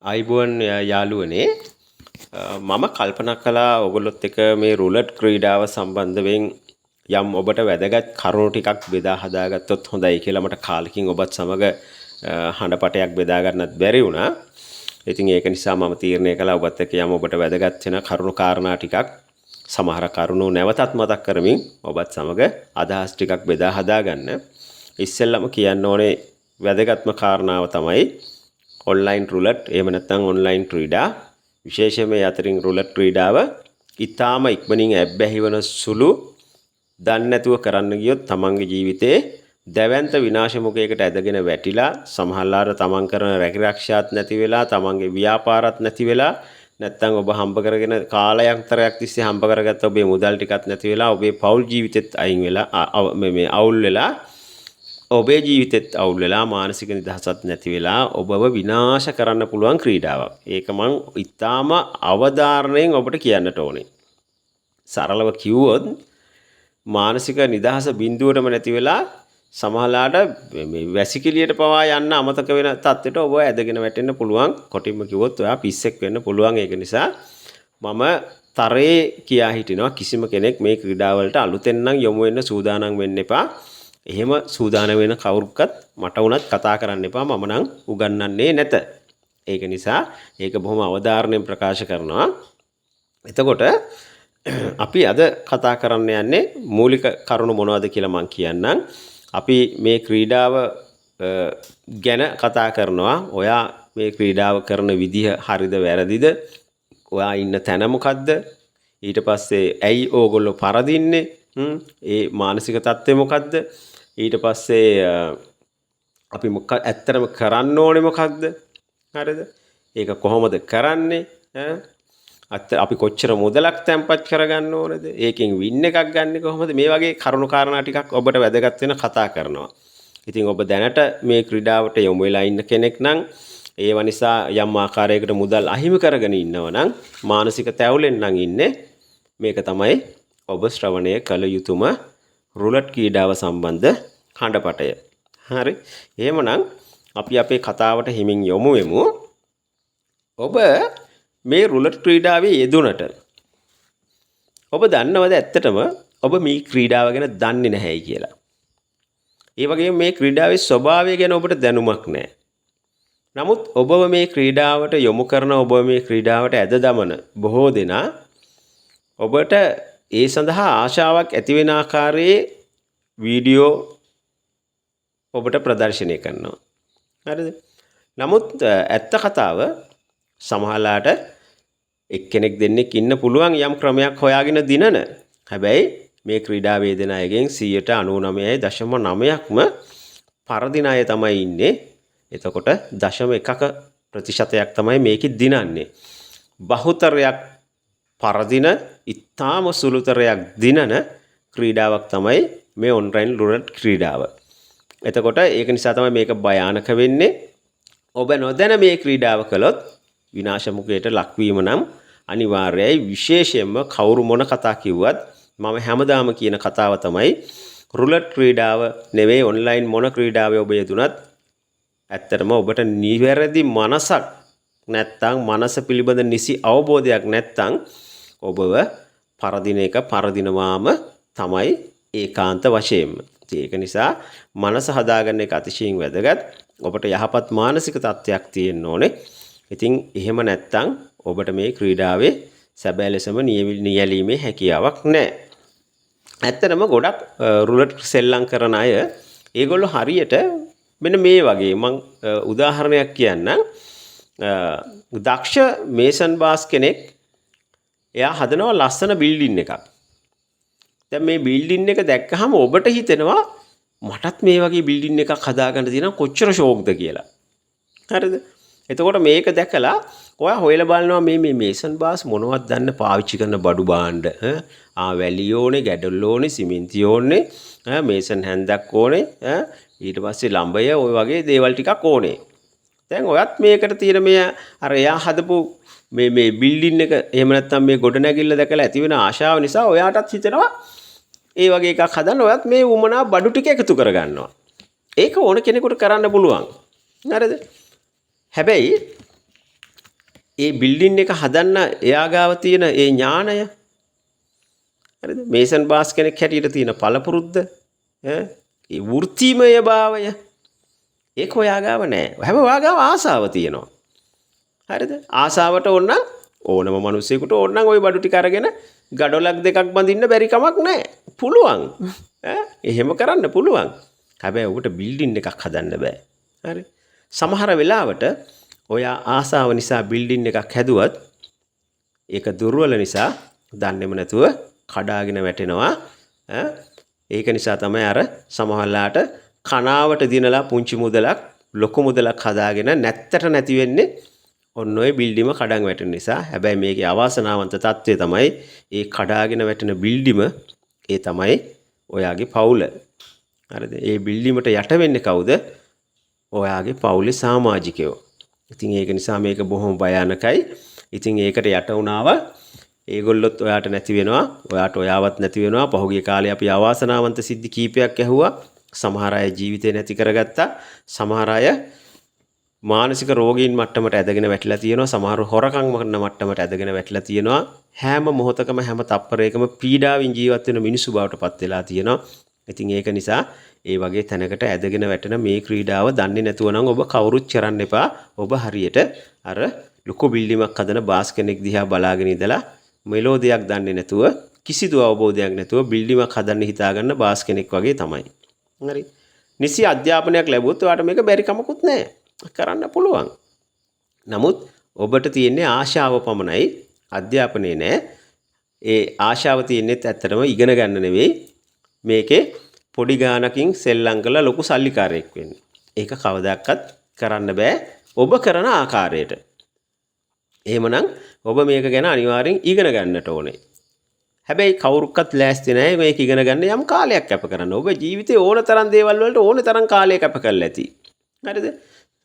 ආයිබෝන් යාළුවනේ මම කල්පනා කළා ඔයගොල්ලොත් එක්ක මේ රුලට් ක්‍රීඩාව සම්බන්ධයෙන් යම් ඔබට වැදගත් කරුණු ටිකක් බෙදා හදාගත්තොත් හොඳයි කියලා මට කාලෙකින් ඔබත් සමග හඬපටයක් බෙදා ගන්නත් බැරි වුණා. ඉතින් ඒක නිසා මම තීරණය කළා ඔබත් එක්ක යම් ඔබට වැදගත් වෙන කරුණු කාරණා ටිකක් සමහර කරුණු නැවතත් මතක් කරමින් ඔබත් සමග අදහස් ටිකක් බෙදා හදාගන්න. ඉස්සෙල්ලම කියන්න ඕනේ වැදගත්ම කාරණාව තමයි ඔන්ලයින් රුලට් එහෙම නැත්නම් ඔන්ලයින් ක්‍රීඩා විශේෂයෙන් මේ අතරින් රුලට් ක්‍රීඩාව ඊටාම ඉක්මනින් ඇබ්බැහි වන සුළු දන්නේ නැතුව කරන්න ගියොත් තමන්ගේ ජීවිතේ දැවැන්ත විනාශ මුඛයකට ඇදගෙන වැටිලා සමහරවල්ලාට තමන් කරන රැකිරක්ෂාත් නැති වෙලා තමන්ගේ ව්‍යාපාරත් නැති වෙලා නැත්නම් ඔබ හම්බ කරගෙන කාලයන්තරයක් තිස්සේ හම්බ කරගත්ත ඔබේ මුදල් ටිකත් නැති වෙලා ඔබේ පෞල් ජීවිතෙත් අයින් වෙලා මේ අවුල් වෙලා ඔබේ ජීවිතෙත් අවුල් වෙලා මානසික නිදහසක් නැති වෙලා ඔබව විනාශ කරන්න පුළුවන් ක්‍රීඩාවක්. ඒක මං ඉතාම අවධාරණයෙන් ඔබට කියන්නට ඕනේ. සරලව කිව්වොත් මානසික නිදහස බිඳුවටම නැති වෙලා සමහරලාට මේ වැසිකිළියට පවා යන්න අමතක වෙන තත්ත්වයට ඔබ ඇදගෙන වැටෙන්න පුළුවන්. කොටින්ම කිව්වොත් ඔයා පිස්සෙක් වෙන්න පුළුවන්. ඒක නිසා මම තරේ කියා හිටිනවා කිසිම කෙනෙක් මේ ක්‍රීඩාවලට අලුතෙන් නම් යොමු වෙන්න සූදානම් වෙන්න එපා. එහෙම සූදානම් වෙන කවුරුක්වත් මට උනත් කතා කරන්න එපා. මම නම් උගන්වන්නේ නැත. ඒක නිසා ඒක බොහොම අවධාරණයෙන් ප්‍රකාශ කරනවා. එතකොට අපි අද කතා කරන්න යන්නේ මූලික කරුණු මොනවද කියලා මම කියන්නම්. අපි මේ ක්‍රීඩාව ගැන කතා කරනවා. ඔයා මේ ක්‍රීඩාව කරන විදිහ හරිද වැරදිද? ඔයා ඉන්න තැන මොකද්ද? ඊට පස්සේ ඇයි ඕගොල්ලෝ පරදින්නේ? ඒ මානසික තත්ත්වය මොකද්ද? ඊට පස්සේ අපි ඇත්තටම කරන්න ඕනේ මොකක්ද? හරිද? ඒක කොහොමද කරන්නේ? අපි කොච්චර මුදලක් තැන්පත් කරගන්න ඕනද? ඒකෙන් වින් එකක් ගන්න කොහොමද? මේ වගේ කරුණු කාරණා ටිකක් ඔබට වැදගත් වෙන කතා කරනවා. ඉතින් ඔබ දැනට මේ ක්‍රීඩාවට යොමු වෙලා ඉන්න කෙනෙක් නම් ඒව නිසා යම් ආකාරයකට මුදල් අහිමි කරගෙන ඉන්නව නම් මානසික තැවුලෙන් නම් ඉන්නේ. මේක තමයි ඔබ ශ්‍රවණය කළ යුතුම රුලට් ක්‍රීඩාව සම්බන්ධ හඬපටය. හරි. එහෙමනම් අපි අපේ කතාවට හිමින් යමු වෙමු. ඔබ මේ රුලට් ක්‍රීඩාවේ යෙදුනට ඔබ දන්නවද ඇත්තටම ඔබ මේ ක්‍රීඩාව ගැන දන්නේ නැහැයි කියලා? ඒ වගේම මේ ක්‍රීඩාවේ ස්වභාවය ගැන ඔබට දැනුමක් නැහැ. නමුත් ඔබව මේ ක්‍රීඩාවට යොමු කරන ඔබ මේ ක්‍රීඩාවට ඇද දමන බොහෝ දෙනා ඔබට ඒ සඳහා ආශාවක් ඇති වෙන ආකාරයේ වීඩියෝ ඔබට ප්‍රදර්ශනය කරනවා. හරිද? නමුත් ඇත්ත කතාව සමහරලාට එක්කෙනෙක් දෙන්නෙක් ඉන්න පුළුවන් යම් ක්‍රමයක් හොයාගෙන දිනන. හැබැයි මේ ක්‍රීඩා වේදනාවගෙන් 99.9%ක්ම පරදින අය තමයි ඉන්නේ. එතකොට 0.1% තමයි මේකෙ දිනන්නේ. බහුතරයක් පරදින ඉතාම සුළුතරයක් දිනන ක්‍රීඩාවක් තමයි මේ ඔන්ලයින් රුලට් ක්‍රීඩාව. එතකොට ඒක නිසා තමයි මේක භයානක වෙන්නේ. ඔබ නොදැන මේ ක්‍රීඩාව කළොත් විනාශ මුඛයට ලක්වීම නම් අනිවාර්යයි. විශේෂයෙන්ම කවුරු මොන කතා කිව්වත් මම හැමදාම කියන කතාව තමයි රුලට් ක්‍රීඩාව නෙවෙයි ඔන්ලයින් මොන ක්‍රීඩාවේ ඔබ යෙදුනත් ඇත්තටම ඔබට නිවැරදි මනසක් නැත්තම් මනස පිළිබඳ නිසි අවබෝධයක් නැත්තම් ඔබව පරදින එක පරදිනවාම තමයි ඒකාන්ත වශයෙන්ම. ඒක නිසා මනස හදාගන්න එක අතිශයින් වැදගත්. ඔබට යහපත් මානසික තත්ත්වයක් තියෙන්න ඕනේ. ඉතින් එහෙම නැත්තම් ඔබට මේ ක්‍රීඩාවේ සැබෑ ලෙසම නියැලීමේ හැකියාවක් නැහැ. ඇත්තටම ගොඩක් රුලට් සෙල්ලම් කරන අය ඒගොල්ලෝ හරියට මෙන්න මේ වගේ මම උදාහරණයක් කියන්නම්. දක්ෂ මේසන් බාස් කෙනෙක් එයා හදනවා ලස්සන බිල්ඩින් එකක්. දැන් මේ බිල්ඩින් එක දැක්කහම ඔබට හිතෙනවා මටත් මේ වගේ බිල්ඩින් එකක් හදාගන්න තියෙනවා කොච්චර ෂෝක්ද කියලා. හරිද? එතකොට මේක දැකලා ඔයා හොයලා බලනවා මේ මේසන් බාස් මොනවද දන්න පාවිච්චි කරන බඩු භාණ්ඩ. වැලි ඕනේ, ගැඩොල් ඕනේ, සිමෙන්ති ඕනේ, මේසන් හැන්දක් ඕනේ, ඊට පස්සේ ළඹය ඔය වගේ දේවල් ටිකක් ඕනේ. දැන් ඔයත් මේකට තියෙන මේ අර එයා හදපු මේ බිල්ඩින් එක එහෙම නැත්නම් මේ ගොඩනැගිල්ල දැකලා ඇති වෙන ආශාව නිසා ඔයාටත් හිතෙනවා ඒ වගේ එකක් හදන්න. ඔයත් මේ උමනා බඩු ටික එකතු කරගන්නවා. ඒක ඕන කෙනෙකුට කරන්න පුළුවන්. හරිද? හැබැයි ඒ බිල්ඩින් එක හදන්න එයා ගාව තියෙන ඒ ඥාණය හරිද? මේසන් බාස් කෙනෙක් හැටියට තියෙන පළපුරුද්ද ඈ ඒ වෘත්තිමය භාවය ඒක ඔයා ගාව නැහැ. හැබැයි ඔයා ගාව ආසාව තියෙනවා. හරිද? ආසාවට ඕනම මිනිසෙකුට ඕනනම් ওই බඩු ටික අරගෙන ගඩොලක් දෙකක් බඳින්න බැරි කමක් නැහැ. පුළුවන්. එහෙම කරන්න පුළුවන්. හැබැයි ඔබට බිල්ඩින් එකක් හදන්න බෑ. හරි? සමහර වෙලාවට ඔයා ආසාව නිසා බිල්ඩින් එකක් හැදුවත් ඒක දුර්වල නිසා දන්නේම නැතුව කඩාගෙන වැටෙනවා. ඒක නිසා තමයි අර සමහරලාට කනාවට දිනලා පුංචි මුදලක් ලොකු මුදලක් හදාගෙන නැත්තට නැති වෙන්නේ ඔන්න ඔය බිල්ඩිම කඩන් වැටෙන නිසා. හැබැයි මේකේ අවාසනාවන්ත තත්ත්වය තමයි ඒ කඩාගෙන වැටෙන බිල්ඩිම ඒ තමයි ඔයාගේ පවුල. හරිද? ඒ බිල්ඩිමට යට වෙන්නේ කවුද? ඔයාගේ පවුලේ සමාජිකයෝ. ඉතින් ඒක නිසා මේක බොහොම භයානකයි. ඉතින් ඒකට යට වුණාව ඒගොල්ලොත් ඔයාට නැති වෙනවා. ඔයාට ඔයාවත් නැති වෙනවා. පහුගිය කාලේ අපි අවාසනාවන්ත සිද්ධි කීපයක් ඇහුවා. සමහර අය ජීවිතේ නැති කරගත්තා. සමහර අය මානසික රෝගීන් මට්ටමට ඇදගෙන වැටිලා තියෙනවා. සමහරව හොරකම් කරන මට්ටමට ඇදගෙන වැටිලා තියෙනවා. හැම මොහොතකම හැම තප්පරයකම පීඩාවෙන් ජීවත් වෙන මිනිස්සු බවට පත් වෙලා තියෙනවා. ඉතින් ඒක නිසා ඒ වගේ තැනකට ඇදගෙන වැටෙන මේ ක්‍රීඩාව දන්නේ නැතුව නම් ඔබ කවුරුත් කරන්න එපා. ඔබ හරියට අර ලොකු බිල්ඩිමක් හදන බාස් කෙනෙක් දිහා බලාගෙන ඉඳලා මෙලෝ දෙයක් දන්නේ නැතුව කිසිදු අවබෝධයක් නැතුව බිල්ඩිමක් හදන්න හිතාගන්න බාස් කෙනෙක් වගේ තමයි. හරි. නිසි අධ්‍යාපනයක් ලැබුවොත් ඔයාට මේක බැරි කමකුත් නැහැ. කරන්න පුළුවන්. නමුත් ඔබට තියෙන්නේ ආශාව පමණයි. අධ්‍යාපනයේ නෑ. ඒ ආශාව තියෙන්නේත් ඇත්තටම ඉගෙන ගන්න නෙවෙයි. මේකේ පොඩි ගානකින් සෙල්ලම් කරලා ලොකු සල්ලිකාරයෙක් වෙන්න. ඒක කවදාවත් කරන්න බෑ ඔබ කරන ආකාරයට. එහෙමනම් ඔබ මේක ගැන අනිවාර්යෙන් ඉගෙන ගන්නට ඕනේ. හැබැයි කවුරුක්වත් ලෑස්ති නැහැ මේක ඉගෙන ගන්න යම් කාලයක් කැප කරන්න. ඔබ ජීවිතේ ඕන තරම් දේවල් වලට ඕන තරම් කාලයක් කැප කරලා ඇති. හරිද?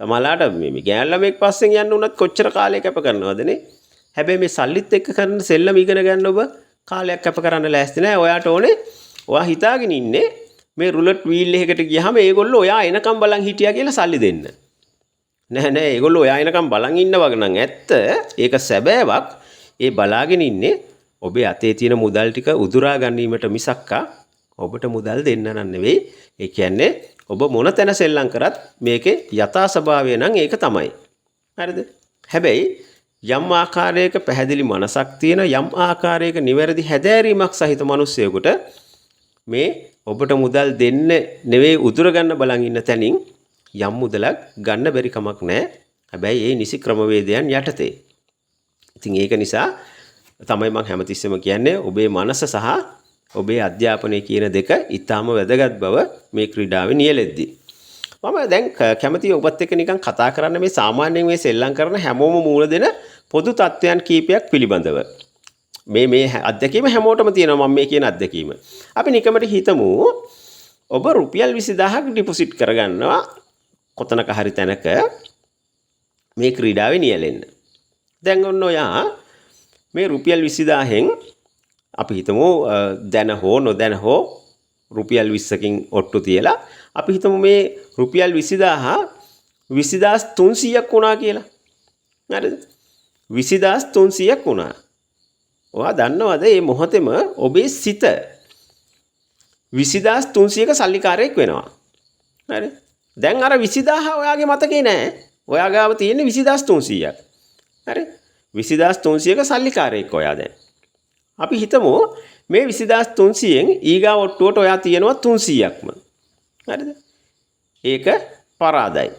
සමහරලාට මේ ගෑන් ළමෙක් පස්සෙන් යන්න උනත් කොච්චර කාලයක් කැප කරනවදනේ. හැබැයි මේ සල්ලිත් එක්ක කරන සෙල්ලම ඉගෙන ගන්න ඔබ කාලයක් කැප කරන්න ලෑස්ති නැහැ. ඔයාට ඕනේ ඔයා හිතාගෙන ඉන්නේ මේ රුලට් වීල් එකකට ගියාම ඒගොල්ලෝ ඔයා එනකම් බලන් හිටියා කියලා සල්ලි දෙන්න. නෑ ඒගොල්ලෝ ඔයා එනකම් බලන් ඉන්න වගේ නම් ඇත්ත. ඒක සැබෑවක්. ඒ බලාගෙන ඉන්නේ ඔබේ අතේ තියෙන මුදල් ටික උදුරා ගැනීමට මිසක්කා ඔබට මුදල් දෙන්න නන් නෙවෙයි. ඒ කියන්නේ ඔබ මොන තැන සෙල්ලම් කරත් මේකේ යථා ස්වභාවය නම් ඒක තමයි. හරිද? හැබැයි යම් ආකාරයක පැහැදිලි මනසක් තියෙන යම් ආකාරයක නිවැරදි හැදෑරීමක් සහිත මිනිස්සෙකුට මේ ඔබට මුදල් දෙන්න නෙවෙයි උදුර ගන්න බලන් ඉන්න තැනින් යම් මුදලක් ගන්න බැරි කමක් නැහැ. හැබැයි ඒ නිසි ක්‍රමවේදයන් යටතේ. ඉතින් ඒක නිසා තමයි මම හැමතිස්සෙම කියන්නේ ඔබේ මනස සහ ඔබේ අධ්‍යාපනය කියන දෙක ඊටාම වැදගත් බව මේ ක්‍රීඩාවේ නියැලෙද්දී. මම දැන් කැමතියි ඔබත් එක්ක නිකන් කතා කරන්න මේ සාමාන්‍යයෙන් මේ සෙල්ලම් කරන හැමෝම මූල දෙන පොදු තත්ත්වයන් කීපයක් පිළිබඳව. මේ අත්දැකීම හැමෝටම තියෙනවා මම මේ කියන අත්දැකීම. අපි නිකමට හිතමු ඔබ රුපියල් 20000ක් ඩිපොසිට් කරගන්නවා කොතනක හරි තැනක මේ ක්‍රීඩාවේ නියැලෙන්න. දැන් ඔන්න ඔයා මේ රුපියල් 20000න් අපි හිතමු දැන හෝ නොදැන හෝ රුපියල් 20කින් ඔට්ටු තියලා අපි හිතමු මේ රුපියල් 20300ක් වුණා කියලා. හරිද? 20300ක් වුණා. ඔයා දන්නවද මේ මොහොතේම ඔබේ සිත 20300ක සල්ලිකාරයෙක් වෙනවා. හරි? දැන් අර 20000 ඔයාගේ මතකේ නෑ. ඔයා ගාව තියෙන්නේ 20300ක්. හරි? 20300ක සල්ලිකාරයෙක් ඔයා දැන්. අපි හිතමු මේ 20300න් ඊගා ඔට්ටුවට ඔයා තියෙනවා 300ක්ම. හරිද? ඒක පරාදයි.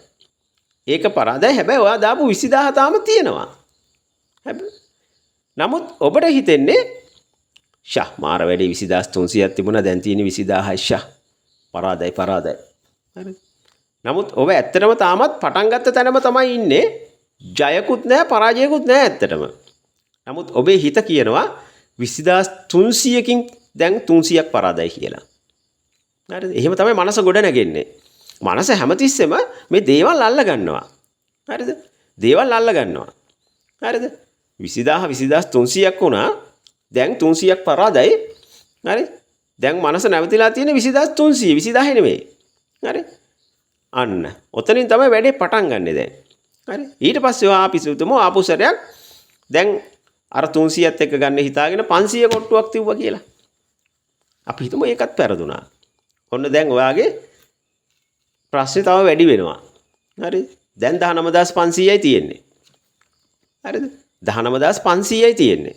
ඒක පරාදයි. හැබැයි ඔයා දාපු 20000 තාම තියෙනවා. හැබැයි නමුත් ඔබට හිතෙන්නේ ෂා මාර වැඩි 20300ක් තිබුණා දැන් තියෙන්නේ 20000යි ෂා පරාදයි. හරිද? නමුත් ඔබ ඇත්තටම තාමත් පටන් ගත්ත තැනම තමයි ඉන්නේ. ජයකුත් නැහැ පරාජයකුත් නැහැ ඇත්තටම. නමුත් ඔබේ හිත කියනවා 20300කින් දැන් 300ක් පරාදයි කියලා. හරිද? එහෙම තමයි මනස ගොඩ නැගෙන්නේ. මනස හැමතිස්සෙම මේ දේවල් අල්ල ගන්නවා. හරිද? දේවල් අල්ල ගන්නවා. හරිද? 20300ක් වුණා. දැන් 300ක් පරාදයි. හරි? දැන් මනස නැවතිලා තියෙන්නේ 20300 20000 නෙමෙයි. හරි? අන්න. ඔතනින් තමයි වැඩේ පටන් ගන්නෙ දැන්. හරි? ඊට පස්සේ ආපිසුතුම ආපු සැරයක් දැන් අර 300ත් එක්ක ගන්න හිතාගෙන 500 කොට්ටුවක් තිබ්බා කියලා. අපි හිතමු ඒකත් පෙරදුනා. ඔන්න දැන් ඔයාගේ ප්‍රශ්නේ තව වැඩි වෙනවා. හරි. දැන් 19500යි තියෙන්නේ. හරිද? 19500යි තියෙන්නේ.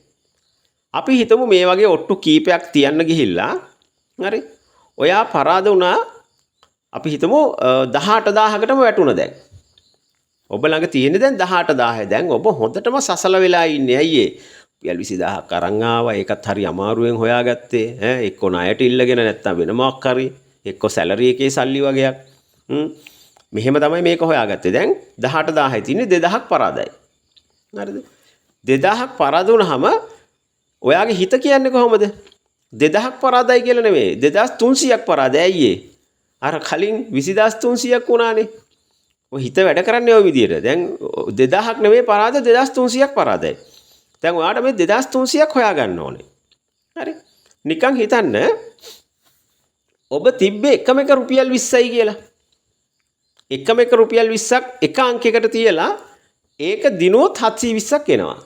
අපි හිතමු මේ වගේ ඔට්ටු කීපයක් තියන්න ගිහිල්ලා හරි. ඔයා පරාද වුණා. අපි හිතමු 18000කටම වැටුණා දැන්. ඔබ ළඟ තියෙන්නේ දැන් 18000. දැන් ඔබ හොඳටම සසල වෙලා ඉන්නේ. අයියේ. රුපියල් 20000ක් අරන් ආවා. ඒකත් හරි අමාරුවෙන් හොයාගත්තේ. එක්ක ණයට ඉල්ලගෙන නැත්තම් වෙන මොකක් හරි. එක්ක සැලරි එකේ සල්ලි වගේක්. මෙහෙම තමයි මේක හොයාගත්තේ. දැන් 18000යි තියෙන්නේ 2000ක් පරාදයි. හරිද? 2000ක් පරාද වුණාම ඔයාගේ හිත කියන්නේ කොහොමද? 2000ක් පරාදයි කියලා නෙමෙයි. 2300ක් පරාදයි අයියේ. අර කලින් 20300ක් වුණානේ. ඔය හිත වැඩ කරන්නේ ওই විදියට. දැන් 2000ක් නෙමෙයි පරාද 2300ක් පරාදයි. දැන් ඔයාට මේ 2300ක් හොයාගන්න ඕනේ. හරි? නිකන් හිතන්න ඔබ තිබ්බේ එකම එක රුපියල් 20යි කියලා. එකම එක රුපියල් 20ක් එක අංකයකට තියලා ඒක දිනුවොත් 720ක් එනවා.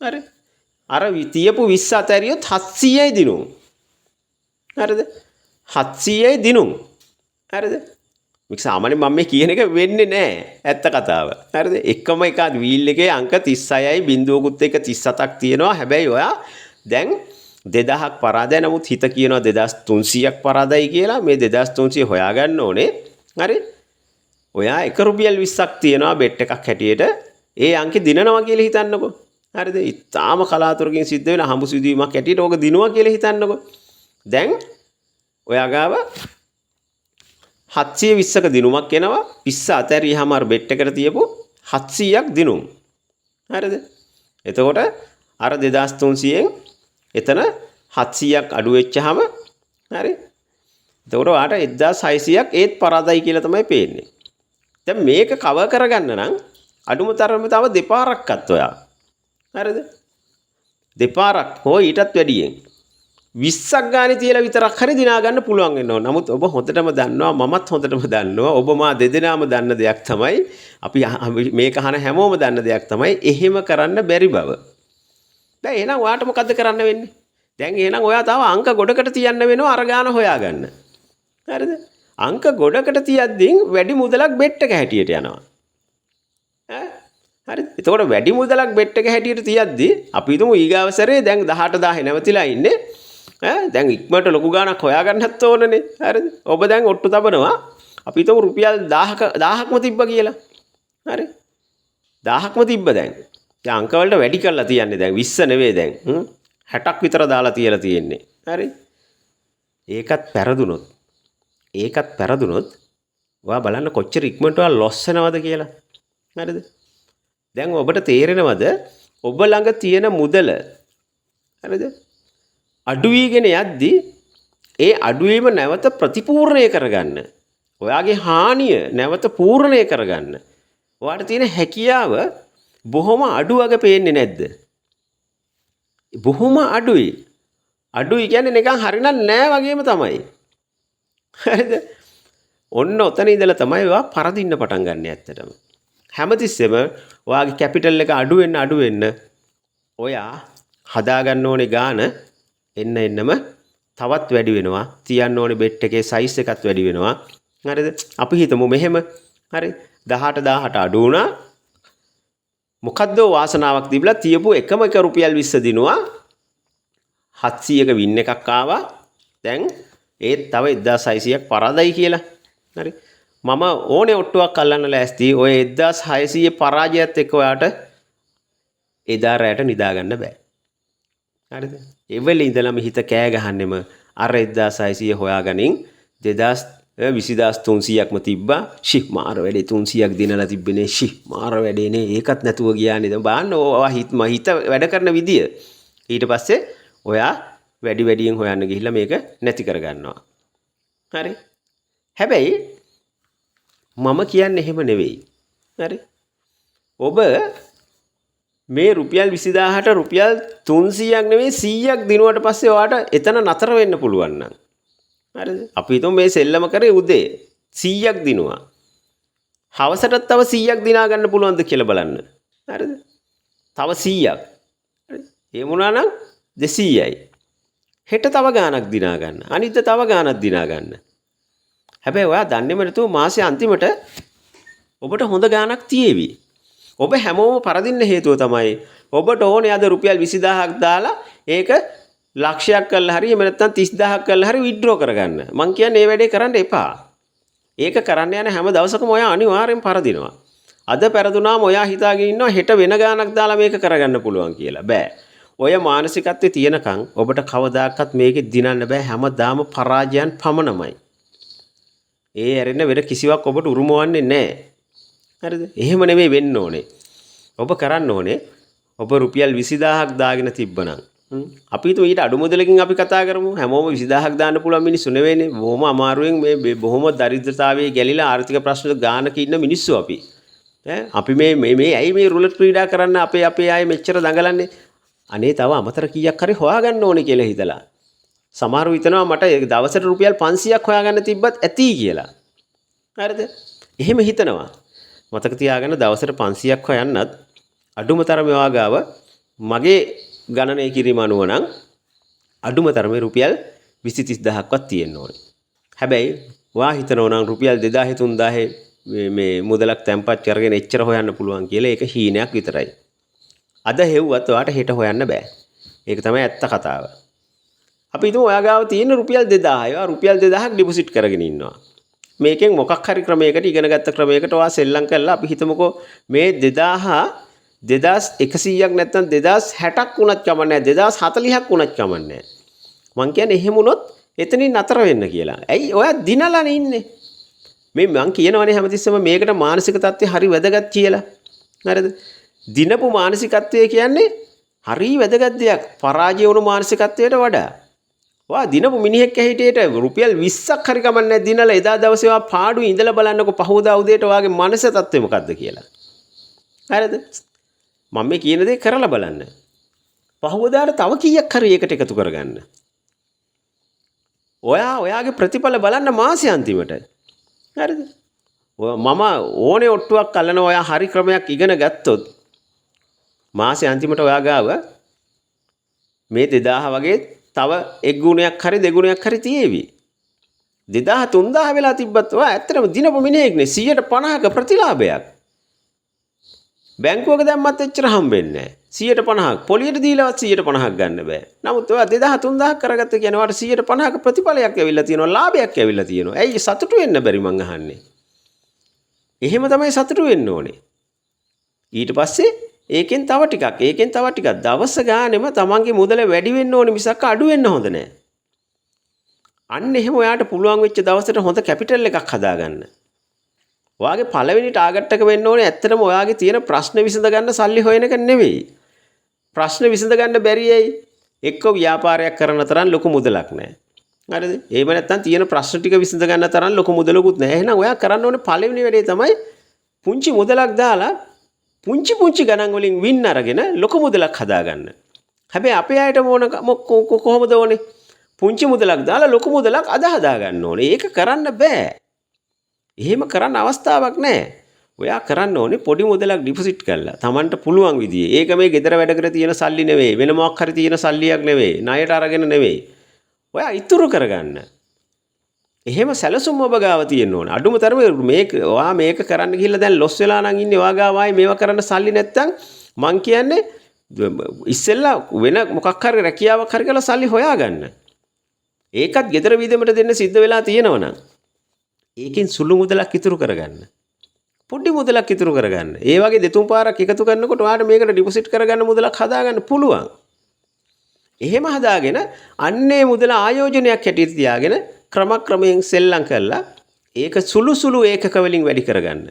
හරි? අර තියපු 20 අතරියොත් 700යි දිනුම්. හරිද? 700යි දිනුම්. හරිද? මේක සාමාන්‍යයෙන් මම මේ කියන එක වෙන්නේ නැහැ. ඇත්ත කතාව. හරිද? එකම එක වීල් එකේ අංක 36යි බිඳුවකුත් එක 37ක් තියෙනවා. හැබැයි ඔයා දැන් 2000ක් පරාදයි. නමුත් හිත කියනවා 2300ක් පරාදයි කියලා. මේ 2300 හොයාගන්න ඕනේ. හරි? ඔයා එක රුපියල් 20ක් තියනවා බෙට් එකක් හැටියට. ඒ අංකේ දිනනවා කියලා හිතන්නකෝ. හරිද? ඉතාලම කලාතුරකින් සිද්ධ වෙන හම්බු සිදුවීමක් හැටියට ඕක දිනුවා කියලා හිතන්නකෝ. දැන් ඔයා ගාව 720ක දිනුමක් එනවා. 20 අතරියම අර බෙට් එකට තියපු 700ක් දිනුම්. හරිද? එතකොට අර 2300න් එතන 700ක් අඩු වෙච්චාම හරි. එතකොට ඔයාට 1600ක් ඒත් පරාදයි කියලා තමයි පේන්නේ. දැන් මේක කවර් කරගන්න නම් අඩුම තරමේ තව දෙපාරක්වත් ඔයා. හරිද? දෙපාරක් හෝ ඊටත් වැඩියෙන් 20ක් ගානේ තියලා විතරක් හරි දිනා ගන්න පුළුවන් වෙනවා. නමුත් ඔබ හොඳටම දන්නවා මමත් හොඳටම දන්නවා ඔබ මා දෙදෙනාම දන්න දෙයක් තමයි අපි මේක අහන හැමෝම දන්න දෙයක් තමයි එහෙම කරන්න බැරි බව. දැන් එහෙනම් ඔයාට මොකද්ද කරන්න වෙන්නේ? දැන් එහෙනම් ඔයා තව අංක ගොඩකට තියන්න වෙනවා අර ගාන හොයාගන්න. හරිද? අංක ගොඩකට තියද්දී වැඩි මුදලක් බෙට් එක හැටියට යනවා. හරි. එතකොට වැඩි මුදලක් බෙට් එක හැටියට තියද්දී අපි හිතමු ඊගාව සැරේ දැන් 18000 නැවතිලා ඉන්නේ. දැන් ඉක්මනට ලොකු ගාණක් හොයාගන්නත් ඕනනේ. හරිද? ඔබ දැන් ඔට්ටු තබනවා. අපි හිතමු රුපියල් 1000ක්ම තිබ්බ කියලා. හරි? 1000ක්ම තිබ්බ දැන්. දැන් අංක වලට වැඩි කරලා තියන්නේ දැන් 20 නෙවෙයි දැන්. 60ක් විතර දාලා තියලා තියෙන්නේ. හරි? ඒකත් පෙරදුනොත් ඔයා බලන්න කොච්චර ඉක්මනට ඔයා ලොස් වෙනවද කියලා. හරිද? දැන් ඔබට තේරෙනවද ඔබ ළඟ තියෙන මුදල හරිද? අඩු වීගෙන යද්දී ඒ අඩුවීම නැවත ප්‍රතිපූර්ණය කරගන්න. ඔයාගේ හානිය නැවත පූර්ණය කරගන්න. ඔයාට තියෙන හැකියාව බොහොම අඩු වගේ පේන්නේ නැද්ද? බොහොම අඩුයි. අඩුයි කියන්නේ නිකන් හරිනම් නෑ වගේම තමයි. හරිද? ඔන්න ඔතන ඉඳලා තමයි ඔයා පරදින්න පටන් ගන්න ඇත්තටම. හැමතිස්සෙම ඔයාගේ කැපිටල් එක අඩු වෙන්න ඔයා හදාගන්න ඕනේ ගාන එන්නම තවත් වැඩි වෙනවා. තියන්න ඕනේ බෙට් එකේ සයිස් එකත් වැඩි වෙනවා. හරිද? අපි හිතමු මෙහෙම. හරි. 18000ට අඩු වුණා. මොකද්ද වාසනාවක් තිබිලා තියපු එකම එක රුපියල් 20 දිනුවා 700ක වින් එකක් ආවා. දැන් ඒත් තව 1600ක් පරාදයි කියලා. හරි. මම ඕනේ ඔට්ටුවක් අල්ලන්න ලෑස්ති. ඔය 1600 පරාජයත් එක්ක ඔයාට එදා රැට නිදා ගන්න බෑ. හරිද? එවෙල ඉඳලම හිත කෑ ගහන්නෙම අර 1600 හොයාගනින් 20300ක්ම තිබ්බා. ෂි මාර වැඩේ 300ක් දිනලා තිබ්බනේ. ෂි මාර වැඩේනේ. ඒකත් නැතුව ගියානේ. දැන් බලන්න ඔයා හිත වැඩ කරන විදිය. ඊට පස්සේ ඔයා වැඩියෙන් හොයන්න ගිහිල්ලා මේක නැති කරගන්නවා. හරි? හැබැයි මම කියන්නේ එහෙම නෙවෙයි. හරි? ඔබ මේ රුපියල් 20000ට රුපියල් 300ක් නෙවෙයි 100ක් දිනුවට පස්සේ ඔයාට එතන නතර වෙන්න පුළුවන් නම්. හරිද? අපි හිතමු මේ සෙල්ලම කරේ උදේ 100ක් දිනුවා. හවසටත් තව 100ක් දිනා ගන්න පුළුවන්ද කියලා බලන්න. හරිද? තව 100ක්. ඒ වුණා නම් 200යි. හෙට තව ගාණක් දිනා ගන්න. අනිද්දා තව ගාණක් දිනා ගන්න. හැබැයි ඔයා දන්නේම නැතුව මාසේ අන්තිමට ඔබට හොඳ ගාණක් තියේවි. ඔබ හැමෝම පරදින්න හේතුව තමයි ඔබට ඕනේ අද රුපියල් 20000ක් දාලා ඒක ලක්ෂයක් කරලා හරි එහෙම නැත්නම් 30000ක් කරලා හරි විත්ඩ්‍රෝ කරගන්න. මං කියන්නේ මේ වැඩේ කරන්න එපා. ඒක කරන්න යන හැම දවසකම ඔයා අනිවාර්යෙන් පරදිනවා. අද පෙරදුනාම ඔයා හිතාගෙන ඉන්නවා හෙට වෙන ගාණක් දාලා මේක කරගන්න පුළුවන් කියලා. බෑ. ඔය මානසිකත්වයේ තියෙනකන් ඔබට කවදාකවත් මේකෙ දිනන්න බෑ. හැමදාම පරාජයන් පමණමයි. ඒ ඇරෙන්න වෙන කිසිවක් ඔබට උරුමවන්නේ නැහැ. හරිද? එහෙම නෙමෙයි වෙන්න ඕනේ. ඔබ කරන්න ඕනේ ඔබ රුපියල් 20000ක් දාගෙන තිබ්බනම් අපි හිතුව ඊට අඩු මුදලකින් අපි කතා කරමු. හැමෝම 20000ක් දාන්න පුළුවන් මිනිස්සු නෙවෙයිනේ. බොහොම අමාරුවෙන් මේ බොහොම දරිද්‍රතාවයේ ගැලිලා ආර්ථික ප්‍රශ්න ගානක ඉන්න මිනිස්සු අපි. අපි මේ ඇයි මේ රුලට් ක්‍රීඩා කරන්න අපේ අය මෙච්චර දඟලන්නේ? අනේ තව අමතර කීයක් හරි හොයාගන්න ඕනේ කියලා හිතලා. සමහරව හිතනවා මට දවසට රුපියල් 500ක් හොයාගන්න තිබ්බත් ඇති කියලා. හරිද? එහෙම හිතනවා. මතක තියාගන්න දවසට 500ක් හොයන්නත් අඩුම තරමේ වාගාව මගේ ගණනය කිරීම අනුව නම් අඩුම තරමේ රුපියල් 20-30000ක්වත් තියෙන්න ඕනේ. හැබැයි ඔයා හිතනවා නම් රුපියල් 2000-3000 මේ මුදලක් තැම්පත් කරගෙන එච්චර හොයන්න පුළුවන් කියලා ඒක හීනයක් විතරයි. අද හෙව්වත් ඔයාට හෙට හොයන්න බෑ. ඒක තමයි ඇත්ත කතාව. අපි හිතමු ඔයා ගාව තියෙන රුපියල් 2000. ඔයා රුපියල් 2000ක් ඩිපොසිට් කරගෙන ඉන්නවා. මේකෙන් මොකක් හරි ක්‍රමයකට ඉගෙනගත්ත ක්‍රමයකට ඔයා සෙල්ලම් කරලා අපි හිතමුකෝ මේ 2100ක් නැත්නම් 2060ක් වුණත් කමන්නේ නැහැ 2040ක් වුණත් කමන්නේ නැහැ. මං කියන්නේ එහෙම වුණොත් එතනින් නතර වෙන්න කියලා. ඇයි ඔයා දිනලානේ ඉන්නේ. මේ මං කියනවනේ හැමතිස්සෙම මේකට මානසික තත්ත්වය හරි වැදගත් කියලා. හරිද? දිනපු මානසිකත්වය කියන්නේ හරි වැදගත් දෙයක්. පරාජය වුණු මානසිකත්වයට වඩා. ඔයා දිනපු මිනිහෙක් ඇහිටියට රුපියල් 20ක් හරි කමන්නේ නැහැ දිනලා එදා දවසේ ඔයා පාඩුවේ ඉඳලා බලන්නකො පහවදා උදේට ඔයාගේ මානසික තත්ත්වය මොකද්ද කියලා. හරිද? මම මේ කියන දේ කරලා බලන්න. පහවදාට තව කීයක් හරි ඒකට එකතු කරගන්න. ඔයාගේ ප්‍රතිඵල බලන්න මාසේ අන්තිමට. හරිද? මම ඕනේ ඔට්ටුවක් අල්ලන ඔයා හරි ක්‍රමයක් ඉගෙන ගත්තොත් මාසේ අන්තිමට ඔයා ගාව මේ 2000 වගේ තව එක් ගුණයක් හරි දෙගුණයක් හරි තියේවි. 2000 3000 වෙලා තිබ්බත් ඔයා ඇත්තටම දිනපු මිනිහෙක්නේ 150ක ප්‍රතිලාභයක්. බැංකුවක දැම්මත් එච්චර හම්බෙන්නේ නැහැ. 150ක් පොලියට දීලවත් 150ක් ගන්න බෑ. නමුත් ඔයා 2000 3000ක් කරගත්ත කියන්නේ ඔයාට 150ක ප්‍රතිඵලයක් ඇවිල්ලා තියෙනවා, ලාභයක් ඇවිල්ලා තියෙනවා. ඇයි සතුටු වෙන්න බැරි මං අහන්නේ? එහෙම තමයි සතුටු වෙන්න ඕනේ. ඊට පස්සේ ඒකෙන් තව ටිකක් දවස් ගානෙම තමන්ගේ මුදල වැඩි වෙන්න ඕනේ මිසක් අඩු වෙන්න හොඳ නැහැ. අන්න එහෙම ඔයාට පුළුවන් වෙච්ච දවසට හොඳ කැපිටල් එකක් හදාගන්න. ඔයාගේ පළවෙනි ටාගට් එක වෙන්න ඕනේ ඇත්තටම ඔයාගේ තියෙන ප්‍රශ්න විසඳ ගන්න සල්ලි හොයන එක නෙවෙයි. ප්‍රශ්න විසඳ ගන්න බැරි ඇයි? එක්ක ව්‍යාපාරයක් කරන තරම් ලොකු මුදලක් නැහැ. හරිද? එහෙම නැත්නම් තියෙන ප්‍රශ්න ටික විසඳ ගන්න තරම් ලොකු මුදලකුත් නැහැ. එහෙනම් ඔයා කරන්න ඕනේ පළවෙනි වැඩේ තමයි පුංචි මුදලක් දාලා පුංචි ගණන් වලින් වින් අරගෙන ලොකු මුදලක් හදාගන්න. හැබැයි අපේ අයට කොහොමද ඕනේ? පුංචි මුදලක් දාලා ලොකු මුදලක් හදාගන්න ඕනේ. ඒක කරන්න බෑ. එහෙම කරන්න අවස්ථාවක් නැහැ. ඔයා කරන්න ඕනේ පොඩි මුදලක් ඩිපොසිට් කරලා Tamanට පුළුවන් විදිහේ. ඒක මේ ගෙදර වැඩ කර තියෙන සල්ලි නෙවෙයි. වෙන මොකක් හරි තියෙන සල්ලියක් නෙවෙයි. ණයට අරගෙන නෙවෙයි. ඔයා ඉතුරු කරගන්න. එහෙම සැලසුම් ඔබ ගාව තියෙන්න ඕන. අඩුම තරමේ ඔයා මේක කරන්න ගිහිල්ලා දැන් ලොස් වෙලා නම් ඉන්නේ. ඔයා ගාව ආයේ මේවා කරන්න සල්ලි නැත්තම් මං කියන්නේ ඉස්සෙල්ලා වෙන මොකක් හරි රැකියාවක් හරි කරලා සල්ලි හොයාගන්න. ඒකත් ගෙදර වීදමට දෙන්න සිද්ධ වෙලා තියෙනවනම් ඒකෙන් සුළු මුදලක් ඉතුරු කරගන්න. පොඩි මුදලක් ඉතුරු කරගන්න. ඒ වගේ දෙතුන් පාරක් එකතු කරනකොට ඔයාට මේකට ඩිපොසිට් කරගන්න මුදලක් හදාගන්න පුළුවන්. එහෙම හදාගෙන අන්නේ මුදල ආයෝජනයක් හැටියට තියාගෙන ක්‍රමයෙන් සෙල්ලම් කරලා ඒක සුළු ඒකක වලින් වැඩි කරගන්න.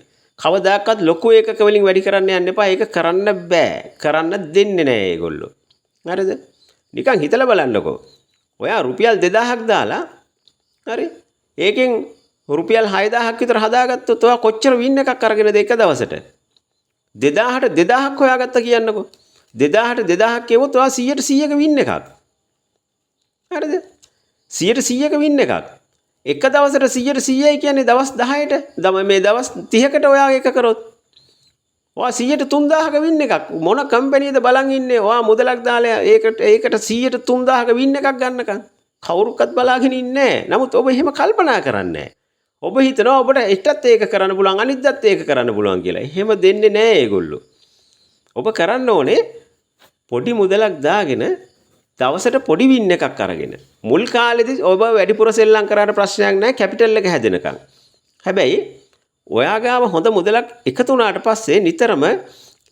කවදාකවත් ලොකු ඒකක වලින් වැඩි කරන්න යන්න එපා. ඒක කරන්න බෑ. කරන්න දෙන්නේ නැහැ ඒගොල්ලෝ. හරිද? නිකන් හිතලා බලන්නකෝ. ඔයා රුපියල් 2000ක් දාලා හරි ඒකෙන් රුපියල් 6000ක් විතර හදාගත්තොත් ඔයා කොච්චර වින් එකක් අරගෙනද එක දවසට? 2000ට 2000ක් හොයාගත්ත කියන්නකෝ. 2000ට 2000ක් කියවොත් ඔයා 100ක වින් එකක්. හරිද? 100ක වින් එකක්. එක දවසට 100යි කියන්නේ දවස් 10ට. මේ දවස් 30කට ඔයා එක කරොත් ඔයා 100ට 3000ක වින් එකක් මොන කම්පැනිද බලන් ඉන්නේ? ඔයා මුදලක් දාලා ඒකට 100ට 3000ක වින් එකක් ගන්නකම් කවුරුක්වත් බලාගෙන ඉන්නේ නැහැ. නමුත් ඔබ එහෙම කල්පනා කරන්නේ නැහැ. ඔබ හිතනවා ඔබට එකටත් ඒක කරන්න පුළුවන් අනිද්දාත් ඒක කරන්න පුළුවන් කියලා. එහෙම දෙන්නේ නැහැ ඒගොල්ලෝ. ඔබ කරන්න ඕනේ පොඩි මුදලක් දාගෙන දවසට පොඩි වින් එකක් අරගෙන. මුල් කාලෙදී ඔබ වැඩිපුර සෙල්ලම් කරාට ප්‍රශ්නයක් නැහැ කැපිටල් එක හැදෙනකම්. හැබැයි ඔයා ගාව හොඳ මුදලක් එකතු වුණාට පස්සේ නිතරම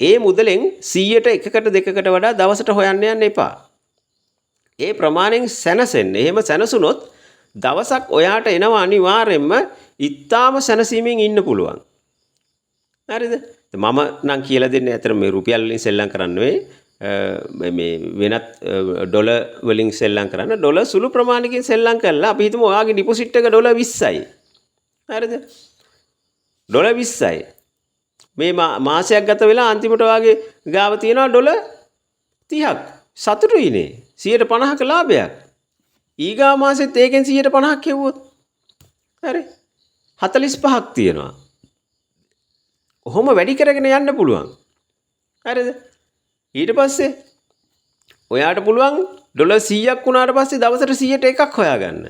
ඒ මුදලෙන් 100ට 1කට 2කට වඩා දවසට හොයන්න යන්න එපා. ඒ ප්‍රමාණයෙන් සැනසෙන්න. එහෙම සැනසුනොත් දවසක් ඔයාට එනවා අනිවාර්යෙන්ම ඉත්තාම සැනසීමෙන් ඉන්න පුළුවන්. හරිද? මම නම් කියලා දෙන්නේ අතර මේ රුපියල් වලින් සෙල්ලම් කරන්න මේ වෙනත් ඩොලර් වලින් සෙල්ලම් කරන්න. ඩොලර් සුළු ප්‍රමාණයකින් සෙල්ලම් කරලා අපි හිතමු ඔයාගේ ඩිපොසිට් එක ඩොලර් 20යි. හරිද? ඩොලර් 20යි. මේ මාසයක් ගත වෙලා අන්තිමට ඔයාගේ ගාව තියෙනවා ඩොලර් 30ක්. සතුටුයිනේ. 150ක ලාභයක්. ඊගා මාසෙත් ඒකෙන් 150ක් හෙව්වොත් හරි 45ක් තියෙනවා. ඔහොම වැඩි කරගෙන යන්න පුළුවන්. හරිද? ඊට පස්සේ ඔයාට පුළුවන් ඩොලර් 100ක් වුණාට පස්සේ දවසට 100ට එකක් හොයාගන්න.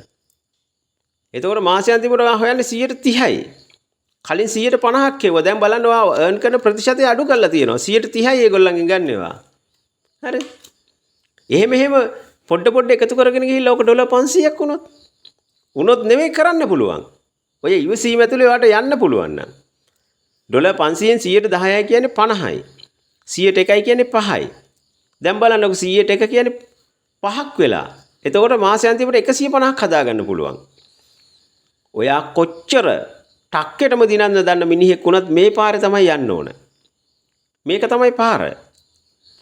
එතකොට මාසෙ අන්තිමට ඔයා හොයන්නේ 130යි. කලින් 150ක් හෙව්වා. දැන් බලන්න ඔයා earn කරන ප්‍රතිශතය අඩු කරලා තියෙනවා. 130යි ඒගොල්ලන්ගෙන් ගන්නවා. හරි? එහෙම පොඩ එකතු කරගෙන ගිහිල්ලා ඔක ඩොලර් 500ක් වුණොත් නෙමෙයි කරන්න පුළුවන්. ඔය ඉවසීම ඇතුලේ ඔයාට යන්න පුළුවන් නම් ඩොලර් 500න් 110යි කියන්නේ 50යි. 100ට 1යි කියන්නේ 5යි. දැන් බලන්නකො 100ට 1 කියන්නේ 5ක් වෙලා. එතකොට මාසෙ අන්තිමට 150ක් හදාගන්න පුළුවන්. ඔයා කොච්චර ටක්කෙටම දිනන්න දන්න මිනිහෙක් වුණත් මේ පාරේ තමයි යන්න ඕන. මේක තමයි පාර.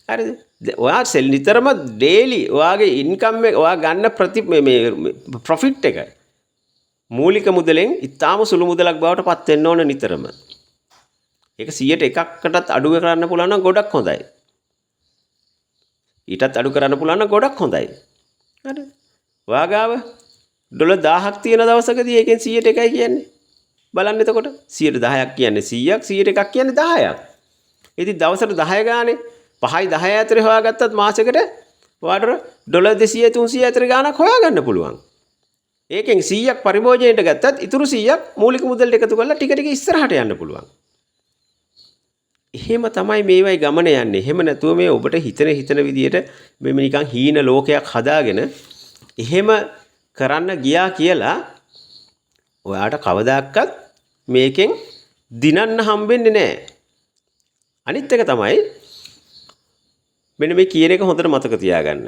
හරිද? ඔයා සෙල් නිතරම ඩේලි ඔයාගේ ඉන්කම් එක ඔයා ගන්න මේ ප්‍රොෆිට් එක මූලික මුදලෙන් ඉතාම සුළු මුදලක් බවට පත් වෙන්න ඕන නිතරම. ඒක 100ට එකකටත් අඩු කරන්න පුළුවන් නම් ගොඩක් හොඳයි. ඊටත් අඩු කරන්න පුළුවන් නම් ගොඩක් හොඳයි. හරිද? ඔයා ගාව ඩොලර් 1000ක් තියෙන දවසකදී ඒකෙන් 100ට එකයි කියන්නේ. බලන්න එතකොට 110ක් කියන්නේ 100ක් 100ට එකක් කියන්නේ 10ක්. ඉතින් දවසට 10 ගානේ 5යි 10 අතර හොයාගත්තත් මාසෙකට ඔයාට ඩොලර් 200 300 අතර ගාණක් හොයාගන්න පුළුවන්. ඒකෙන් 100ක් පරිභෝජනයට ගත්තත් ඉතුරු 100ක් මූලික මුදලට එකතු කරලා ටික ටික ඉස්සරහට යන්න පුළුවන්. එහෙම තමයි මේවයි ගමන යන්නේ. එහෙම නැතුව මේ ඔබට හිතන විදියට මේ නිකන් හීන ලෝකයක් හදාගෙන එහෙම කරන්න ගියා කියලා ඔයාට කවදාවත් මේකෙන් දිනන්න හම්බෙන්නේ නැහැ. අනිත් එක තමයි මෙන්න මේ කියන එක හොඳට මතක තියාගන්න.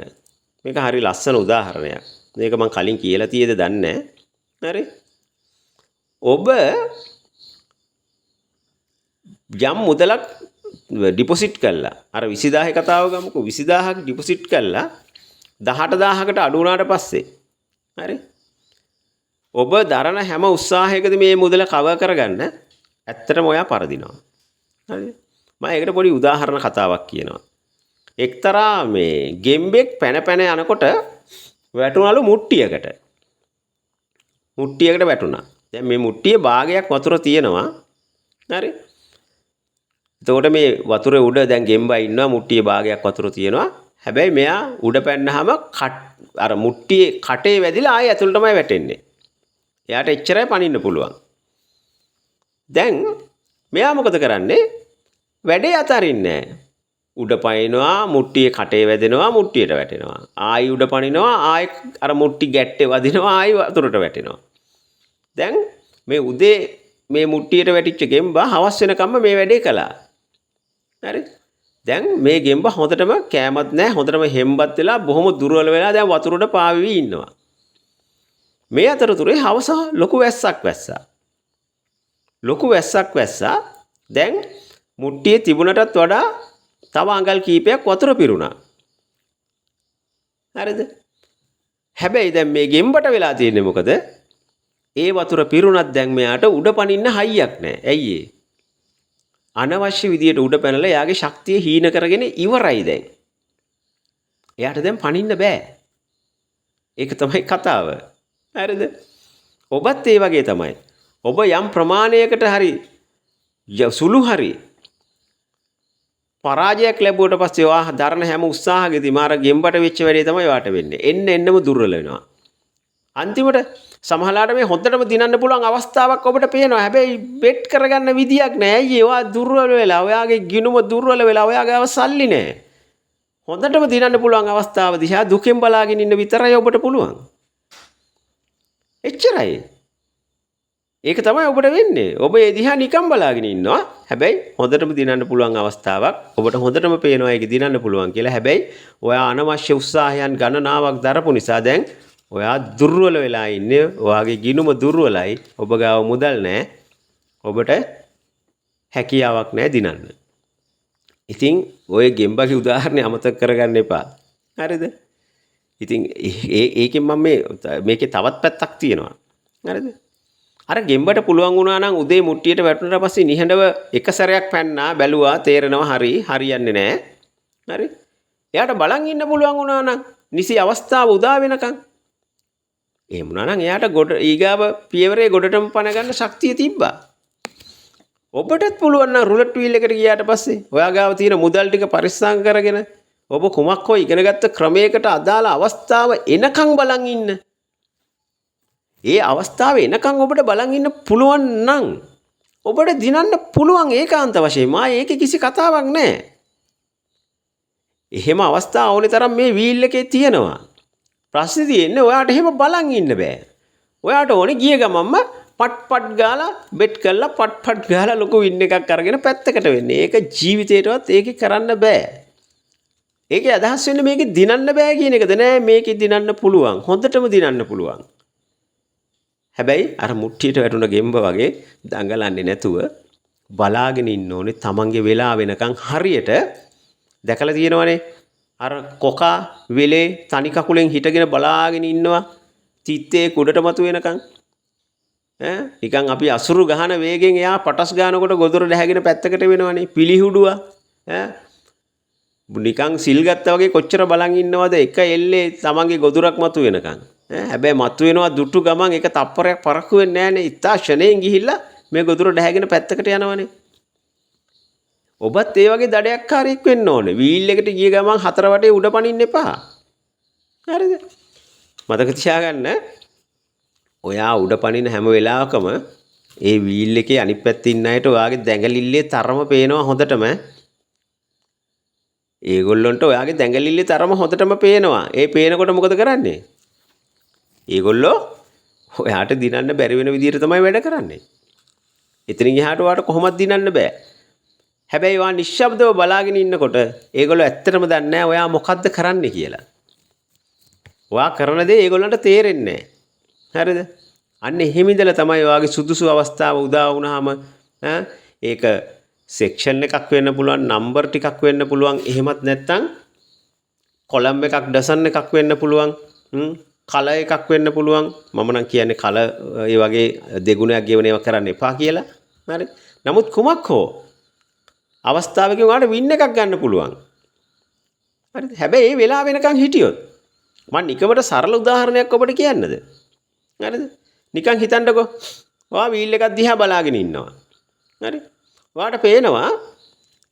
මේක හරි ලස්සන උදාහරණයක්. මේක මම කලින් කියලා තියෙද දන්නේ නැහැ. හරි? ඔබ යම් මුදලක් ඩිපොසිට් කළා. අර 20000 කතාව ගමුකෝ. 20000ක් ඩිපොසිට් කළා 18000කට අඩු වුණාට පස්සේ. හරි? ඔබ දරන හැම උත්සාහයකදී මේ මුදල කවර් කරගන්න ඇත්තටම ඔයා පරදිනවා. හරිද? මම ඒකට පොඩි උදාහරණ කතාවක් කියනවා. එක්තරා මේ ගෙම්බෙක් පැන යනකොට වැටුණලු මුට්ටියකට. මුට්ටියකට වැටුණා. දැන් මේ මුට්ටියේ භාගයක් වතුර තියෙනවා. හරි? එතකොට මේ වතුරේ උඩ දැන් ගෙම්බා ඉන්නවා මුට්ටියේ භාගයක් වතුර තියෙනවා. හැබැයි මෙයා උඩ පැන්නාම අර මුට්ටියේ කටේ වැදිලා ආයෙ ඇතුළටමයි වැටෙන්නේ. එයාට එච්චරයි පනින්න පුළුවන්. දැන් මෙයා මොකද කරන්නේ? වැඩේ අතරින්නේ නැහැ. උඩ පනිනවා මුට්ටියේ කටේ වැදෙනවා මුට්ටියට වැටෙනවා. ආයි උඩ පනිනවා ආයි අර මුට්ටි ගැට්ටේ වදිනවා ආයි වතුරට වැටෙනවා. දැන් මේ උදේ මේ මුට්ටියට වැටිච්ච ගෙම්බා හවස් වෙනකම්ම මේ වැඩේ කළා. හරි? දැන් මේ ගෙම්බා හොඳටම කෑමත් නැහැ හොඳටම හෙම්බත් වෙලා බොහොම දුර්වල වෙලා දැන් වතුරට පාවෙවි ඉන්නවා. මේ අතරතුරේ හවස ලොකු වැස්සක් වැස්සා. ලොකු වැස්සක් වැස්සා. දැන් මුට්ටියේ තිබුණටත් වඩා තව අඟල් කීපයක් වතුර පිරුණා. හරිද? හැබැයි දැන් මේ ගෙම්බට වෙලා තියෙන්නේ මොකද? ඒ වතුර පිරුණත් දැන් මෙයාට උඩ පනින්න හයියක් නැහැ. ඇයි ඒ? අනවශ්‍ය විදියට උඩ පැනලා එයාගේ ශක්තිය හීන කරගෙන ඉවරයි දැන්. එයාට දැන් පනින්න බෑ. ඒක තමයි කතාව. හරිද? ඔබත් ඒ වගේ තමයි. ඔබ යම් ප්‍රමාණයකට හරි සුළු හරි පරාජයක් ලැබුවට පස්සේ ඔයා දරන හැම උත්සාහකෙදී මාර ගෙම්බට වෙච්ච වැඩේ තමයි ඔයාට වෙන්නේ. එන්නම දුර්වල වෙනවා. අන්තිමට සමහරලාට මේ හොද්දටම දිනන්න පුළුවන් අවස්ථාවක් ඔබට පේනවා. හැබැයි බෙට් කරගන්න විදියක් නැහැ. අයියේ ඔයා දුර්වල වෙලා, ඔයාගේ ගිනුම දුර්වල වෙලා, ඔයාගාව සල්ලි නැහැ. හොඳටම දිනන්න පුළුවන් අවස්ථාව දිහා දුකෙන් බලාගෙන ඉන්න විතරයි ඔබට පුළුවන්. එච්චරයි. ඒක තමයි ඔබට වෙන්නේ. ඔබ ඒ දිහා නිකන් බලාගෙන ඉන්නවා. හැබැයි හොඳටම දිනන්න පුළුවන් අවස්ථාවක් ඔබට හොඳටම පේනවා ඒක දිනන්න පුළුවන් කියලා. හැබැයි ඔයා අනවශ්‍ය උත්සාහයන් ගණනාවක් දරපු නිසා දැන් ඔයා දුර්වල වෙලා ඉන්නේ. ඔයාගේ ගිනුම දුර්වලයි. ඔබ ගාව මුදල් නැහැ. ඔබට හැකියාවක් නැහැ දිනන්න. ඉතින් ඔය ගෙම්බගේ උදාහරණය අමතක කරගන්න එපා. හරිද? ඉතින් ඒකෙන් මම මේකේ තවත් පැත්තක් තියෙනවා. හරිද? අර ගෙම්බට පුළුවන් වුණා නම් උදේ මුට්ටියට වැටුණාට පස්සේ නිහඬව එක සැරයක් පැන්නා බැලුවා තේරෙනවා හරියන්නේ නැහැ. හරි? එයාට බලන් ඉන්න පුළුවන් වුණා නම් නිසි අවස්ථාව උදා වෙනකන්. එහෙම වුණා නම් එයාට ඊගාව පියවරේ ගොඩටම පණ ගන්න ශක්තිය තිබ්බා. ඔබටත් පුළුවන් නම් රුලට් වීල් එකට ගියාට පස්සේ ඔයා ගාව තියෙන මුදල් ටික පරිස්සම් කරගෙන ඔබ කුමක් හෝ ඉගෙනගත්ත ක්‍රමයකට අදාළ අවස්ථාව එනකන් බලන් ඉන්න. ඒ අවස්ථාව එනකන් ඔබට බලන් ඉන්න පුළුවන් නම් ඔබට දිනන්න පුළුවන් ඒකාන්ත වශයෙන්. ඒකේ කිසි කතාවක් නැහැ. එහෙම අවස්ථා ඕනේ තරම් මේ වීල් එකේ තියෙනවා. ප්‍රශ්නේ තියෙන්නේ ඔයාට එහෙම බලන් ඉන්න බෑ. ඔයාට ඕනේ ගිය ගමන්ම පට් ගාලා බෙට් කරලා පට් ගාලා ලොකු වින් එකක් අරගෙන පැත්තකට වෙන්නේ. ඒක ජීවිතේටවත් ඒකේ කරන්න බෑ. ඒකේ අදහස් වෙන්නේ මේකේ දිනන්න බෑ කියන එකද? නෑ මේකේ දිනන්න පුළුවන්. හොඳටම දිනන්න පුළුවන්. හැබැයි අර මුට්ටියට වැටුණ ගෙම්බ වගේ දඟලන්නේ නැතුව බලාගෙන ඉන්න ඕනේ තමන්ගේ වෙලාව වෙනකන් හරියට. දැකලා තියෙනවනේ අර කොකා වෙලේ තනි කකුලෙන් හිටගෙන බලාගෙන ඉන්නවා තිත්තේ කුඩට මතු වෙනකන්. නිකන් අපි අසුරු ගහන වේගෙන් එයා පටස් ගන්නකොට ගොදුර දැහැගෙන පැත්තකට වෙනවනේ පිලිහුඩුවා. නිකන් සිල් ගත්තා වගේ කොච්චර බලන් ඉන්නවද එක එල්ලේ තමන්ගේ ගොදුරක් මතු වෙනකන්. හැබැයි මතු වෙනවා දුටු ගමන් එක තප්පරයක් පරක්කු වෙන්නේ නැහනේ. ඉතා ෂණයෙන් ගිහිල්ලා මේ ගොදුර දැහැගෙන පැත්තකට යනවනේ. ඔබත් ඒ වගේ දඩයක්කාරයෙක් වෙන්න ඕනේ. වීල් එකට ගිය ගමන් හතර වටේ උඩ පනින්න එපා. හරිද? මතක තියාගන්න. ඔයා උඩ පනින හැම වෙලාවකම ඒ වීල් එකේ අනිත් පැත්තේ ඉන්න අයට ඔයාගේ දැඟලිල්ලේ තරම පේනවා හොඳටම. ඒගොල්ලන්ට ඔයාගේ දැඟලිල්ලේ තරම හොඳටම පේනවා. ඒ පේනකොට මොකද කරන්නේ? ඒගොල්ලෝ ඔයාට දිනන්න බැරි වෙන විදිහට තමයි වැඩ කරන්නේ. එතනින් එහාට ඔයාට කොහොමද දිනන්න බෑ. හැබැයි ඔයා නිශ්ශබ්දව බලාගෙන ඉන්නකොට ඒගොල්ලෝ ඇත්තටම දන්නේ නැහැ ඔයා මොකද්ද කරන්නේ කියලා. ඔයා කරන දේ ඒගොල්ලන්ට තේරෙන්නේ නැහැ. හරිද? අන්න එහෙම ඉඳලා තමයි ඔයාගේ සුදුසු අවස්ථාව උදා වුණාම ඒක සෙක්ෂන් එකක් වෙන්න පුළුවන්, නම්බර් ටිකක් වෙන්න පුළුවන්. එහෙමත් නැත්නම් කොලම් එකක්, ඩසන් එකක් වෙන්න පුළුවන්. කල එකක් වෙන්න පුළුවන්. මම නම් කියන්නේ කල ඒ වගේ දෙගුණයක් ගෙවන ඒවා කරන්න එපා කියලා. හරි? නමුත් කුමක් හෝ අවස්ථාවකින් ඔයාලට වින් එකක් ගන්න පුළුවන්. හරිද? හැබැයි ඒ වෙලාව වෙනකන් හිටියොත් මම නිකමට සරල උදාහරණයක් ඔබට කියන්නද? හරිද? නිකන් හිතන්නකෝ. ඔයා වීල් එකක් දිහා බලාගෙන ඉන්නවා. හරි? ඔයාට පේනවා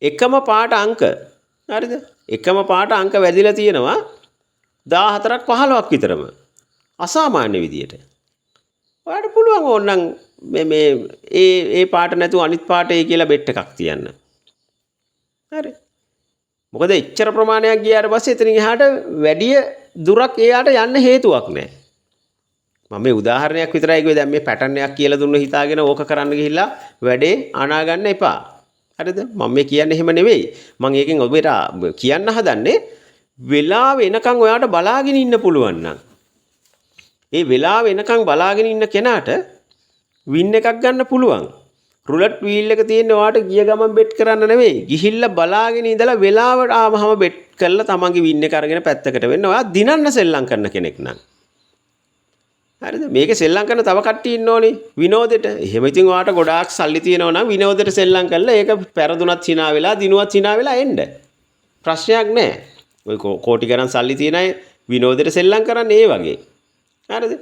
එකම පාට අංක. හරිද? එකම පාට අංක වැදිලා තියෙනවා 14ක් 15ක් විතරම. අසාමාන්‍ය විදියට. ඔයාට පුළුවන් ඕනනම් මේ ඒ පාට නැතුව අනිත් පාටේ කියලා බෙට් එකක් තියන්න. හරි. මොකද එච්චර ප්‍රමාණයක් ගියාට පස්සේ එතනින් එහාට වැඩි දුරක් එයාට යන්න හේතුවක් නැහැ. මම මේ උදාහරණයක් විතරයි කිව්වේ. දැන් මේ පැටර්න් එකක් කියලා දුන්න හිතාගෙන ඕක කරන්න ගිහිල්ලා වැඩේ අනා ගන්න එපා. හරිද? මම මේ කියන්නේ එහෙම නෙවෙයි. මම ඒකෙන් ඔබට කියන්න හදන්නේ වෙලාව එනකන් ඔයාට බලාගෙන ඉන්න පුළුවන් නම් ඒ වෙලාව එනකන් බලාගෙන ඉන්න කෙනාට වින් එකක් ගන්න පුළුවන්. රුලට් වීල් එක තියෙන ඔයාට ගිය ගමන් බෙට් කරන්න නෙවෙයි. ගිහිල්ලා බලාගෙන ඉඳලා වෙලාවට ආවම බෙට් කරලා තමන්ගේ වින් එක අරගෙන පැත්තකට වෙන්න. ඔයා දිනන්න සෙල්ලම් කරන කෙනෙක් නම්. හරිද? මේකේ සෙල්ලම් කරන තව කට්ටිය ඉන්න ඕනේ විනෝදෙට. එහෙම ඉතින් ඔයාට ගොඩාක් සල්ලි තියෙනවා නම් විනෝදෙට සෙල්ලම් කරලා ඒක පෙරදුනත් hina වෙලා දිනුවත් hina වෙලා එන්න. ප්‍රශ්නයක් නැහැ. ඔය කෝටි ගණන් සල්ලි තියන අය විනෝදෙට සෙල්ලම් කරන්නේ ඒ වගේ. හරිද?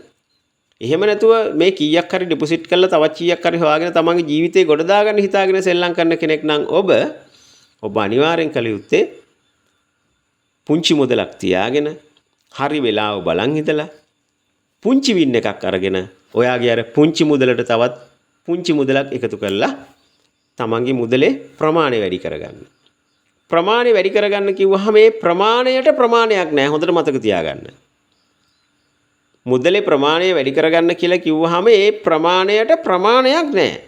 එහෙම නැතුව මේ කීයක් හරි ඩිපොසිට් කරලා තවත් කීයක් හරි හොයාගෙන තමන්ගේ ජීවිතේ ගොඩ දාගන්න හිතාගෙන සෙල්ලම් කරන කෙනෙක් නම් ඔබ අනිවාර්යෙන් කළ යුත්තේ පුංචි මුදලක් තියාගෙන හරි වෙලාව බලන් හිටලා පුංචි වින් එකක් අරගෙන ඔයාගේ අර පුංචි මුදලට තවත් පුංචි මුදලක් එකතු කරලා තමන්ගේ මුදලේ ප්‍රමාණය වැඩි කරගන්න. ප්‍රමාණය වැඩි කරගන්න කිව්වහම මේ ප්‍රමාණයට ප්‍රමාණයක් නැහැ. හොඳට මතක තියාගන්න. මුදලේ ප්‍රමාණය වැඩි කරගන්න කියලා කිව්වහම ඒ ප්‍රමාණයට ප්‍රමාණයක් නැහැ.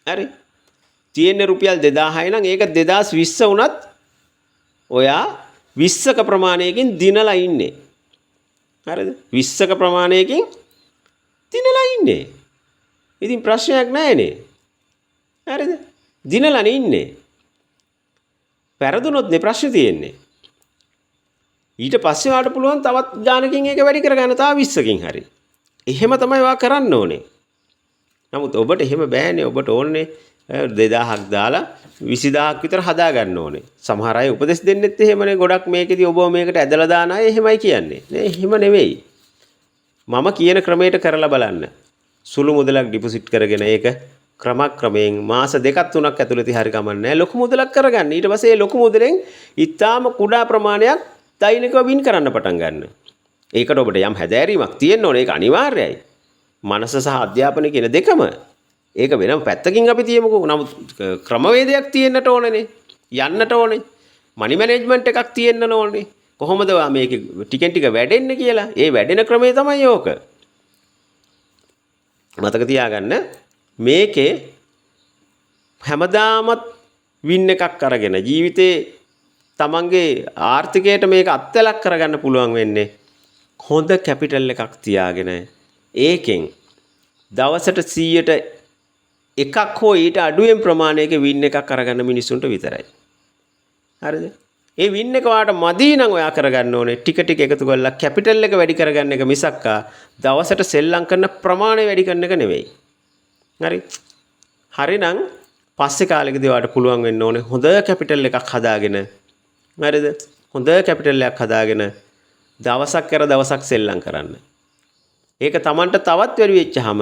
හරි. තියෙන රුපියල් 2000යි නම් ඒක 2020 වුණත් ඔයා 20ක ප්‍රමාණයකින් දිනලා ඉන්නේ. හරිද? 20ක ප්‍රමාණයකින් දිනලා ඉන්නේ. ඉතින් ප්‍රශ්නයක් නැහැනේ. හරිද? දිනලානේ ඉන්නේ. පෙරදුනොත් නේ ප්‍රශ්නේ තියෙන්නේ. ඊට පස්සේ වාට පුළුවන් තවත් ගානකින් ඒක වැඩි කරගන්න තව 20කින් හරි. එහෙම තමයි වා කරන්න ඕනේ. නමුත් ඔබට එහෙම බෑනේ. ඔබට ඕනේ 2000ක් දාලා 20000ක් විතර හදා ගන්න ඕනේ. සමහර අය උපදෙස් දෙන්නෙත් එහෙමනේ. ගොඩක් මේකෙදි ඔබ මේකට ඇදලා දාන අය එහෙමයි කියන්නේ. නේ එහෙම නෙවෙයි. මම කියන ක්‍රමයට කරලා බලන්න. සුළු මුදලක් ඩිපොසිට් කරගෙන ඒක ක්‍රමයෙන් මාස 2-3ක් ඇතුළතදී හරි කමන්නේ ලොකු මුදලක් කරගන්න. ඊට පස්සේ ලොකු මුදලෙන් ඊටාම කුඩා ප්‍රමාණයක් දෛනිකව වින් කරන්න පටන් ගන්න. ඒකට ඔබට යම් හැදෑරීමක් තියෙන්න ඕනේ. ඒක අනිවාර්යයි. මනස සහ අධ්‍යාපනය කියන දෙකම. ඒක වෙනම පැත්තකින් අපි තියමුකෝ. නමුත් ක්‍රමවේදයක් තියෙන්නට ඕනේනේ. යන්නට ඕනේ. මනි මැනේජ්මන්ට් එකක් තියෙන්න ඕනේ. කොහොමද මේක ටිකෙන් ටික වැඩෙන්නේ කියලා. ඒ වැඩෙන ක්‍රමය තමයි ඕක. මතක තියාගන්න මේකේ හැමදාමත් වින් එකක් අරගෙන ජීවිතේ තමන්ගේ ආර්ථිකයට මේක අත්වලක් කරගන්න පුළුවන් වෙන්නේ හොඳ කැපිටල් එකක් තියාගෙන ඒකෙන් දවසට 100ට එකක් හෝ ඊට අඩුවෙන් ප්‍රමාණයක වින් එකක් අරගන්න මිනිස්සුන්ට විතරයි. හරිද? ඒ වින් එක වාට මදි නම් ඔයා කරගන්න ඕනේ ටික ටික එකතු කරලා කැපිටල් එක වැඩි කරගන්න එක මිසක්කා දවසට සෙල්ලම් කරන ප්‍රමාණය වැඩි කරන එක නෙවෙයි. හරි? හරිනම් පස්සේ කාලෙකදී වාට පුළුවන් වෙන්න ඕනේ හොඳ කැපිටල් එකක් හදාගෙන හරිද? හොඳ කැපිටල් එකක් හදාගෙන දවසක් කර දවසක් සෙල්ලම් කරන්න. ඒක Tamanට තවත් වැඩි වෙච්චාම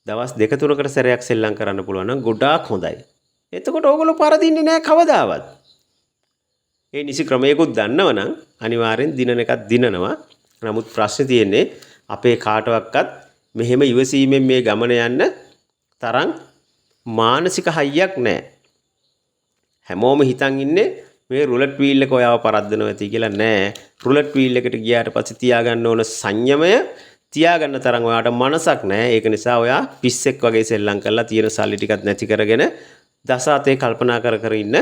දවස් 2-3කට සැරයක් සෙල්ලම් කරන්න පුළුවන් නම් ගොඩාක් හොඳයි. එතකොට ඕගොල්ලෝ පරදින්නේ නැහැ කවදාවත්. ඒ නිසි ක්‍රමයකුත් දන්නවනම් අනිවාර්යෙන් දිනන එකක් දිනනවා. නමුත් ප්‍රශ්නේ තියෙන්නේ අපේ කාටවත් මෙහෙම ඉවසීමෙන් මේ ගමන යන්න තරම් මානසික හයියක් නැහැ. හැමෝම හිතන් ඉන්නේ මේ රුලට් වීල් එක ඔයාව පරද්දනවා ඇති කියලා නෑ. රුලට් වීල් එකට ගියාට පස්සේ තියාගන්න ඕන සංයමය තියාගන්න තරම් ඔයාට මනසක් නෑ. ඒක නිසා ඔයා පිස්සෙක් වගේ සෙල්ලම් කරලා තියෙන සල්ලි ටිකත් නැති කරගෙන දසාතේ කල්පනා කර ඉන්න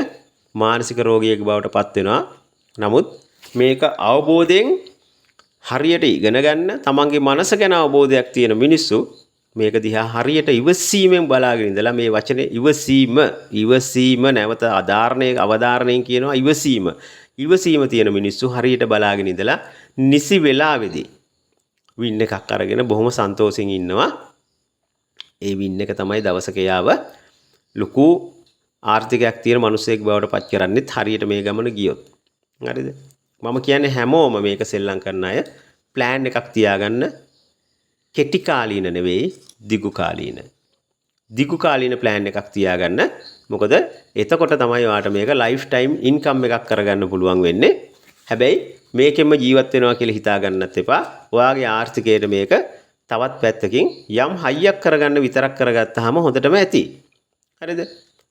මානසික රෝගියෙක් බවට පත් වෙනවා. නමුත් මේක අවබෝධයෙන් හරියට ඉගෙන ගන්න තමන්ගේ මනස ගැන අවබෝධයක් තියෙන මිනිස්සු මේක දිහා හරියට ඉවසීමෙන් බලාගෙන ඉඳලා මේ වචනේ ඉවසීම නැවත අවධාරණයෙන් කියනවා ඉවසීම තියෙන මිනිස්සු හරියට බලාගෙන ඉඳලා නිසි වෙලාවේදී වින් එකක් අරගෙන බොහොම සන්තෝෂෙන් ඉන්නවා. ඒ වින් එක තමයි දවසක යාව ලොකු ආර්ථිකයක් තියෙන මිනිසෙක් බවට පත් කරන්නේත් හරියට මේ ගමන ගියොත්. හරිද? මම කියන්නේ හැමෝම මේක සෙල්ලම් කරන අය ප්ලෑන් එකක් තියාගන්න. කෙටි කාලීන නෙවෙයි දිගු කාලීන. දිගු කාලීන ප්ලෑන් එකක් තියාගන්න. මොකද එතකොට තමයි ඔයාට මේක ලයිෆ් ටයිම් ඉන්කම් එකක් කරගන්න පුළුවන් වෙන්නේ. හැබැයි මේකෙන්ම ජීවත් වෙනවා කියලා හිතා ගන්නත් එපා. ඔයාගේ ආර්ථිකයට මේක තවත් පැත්තකින් යම් හයියක් කරගන්න විතරක් කරගත්තාම හොඳටම ඇති. හරිද?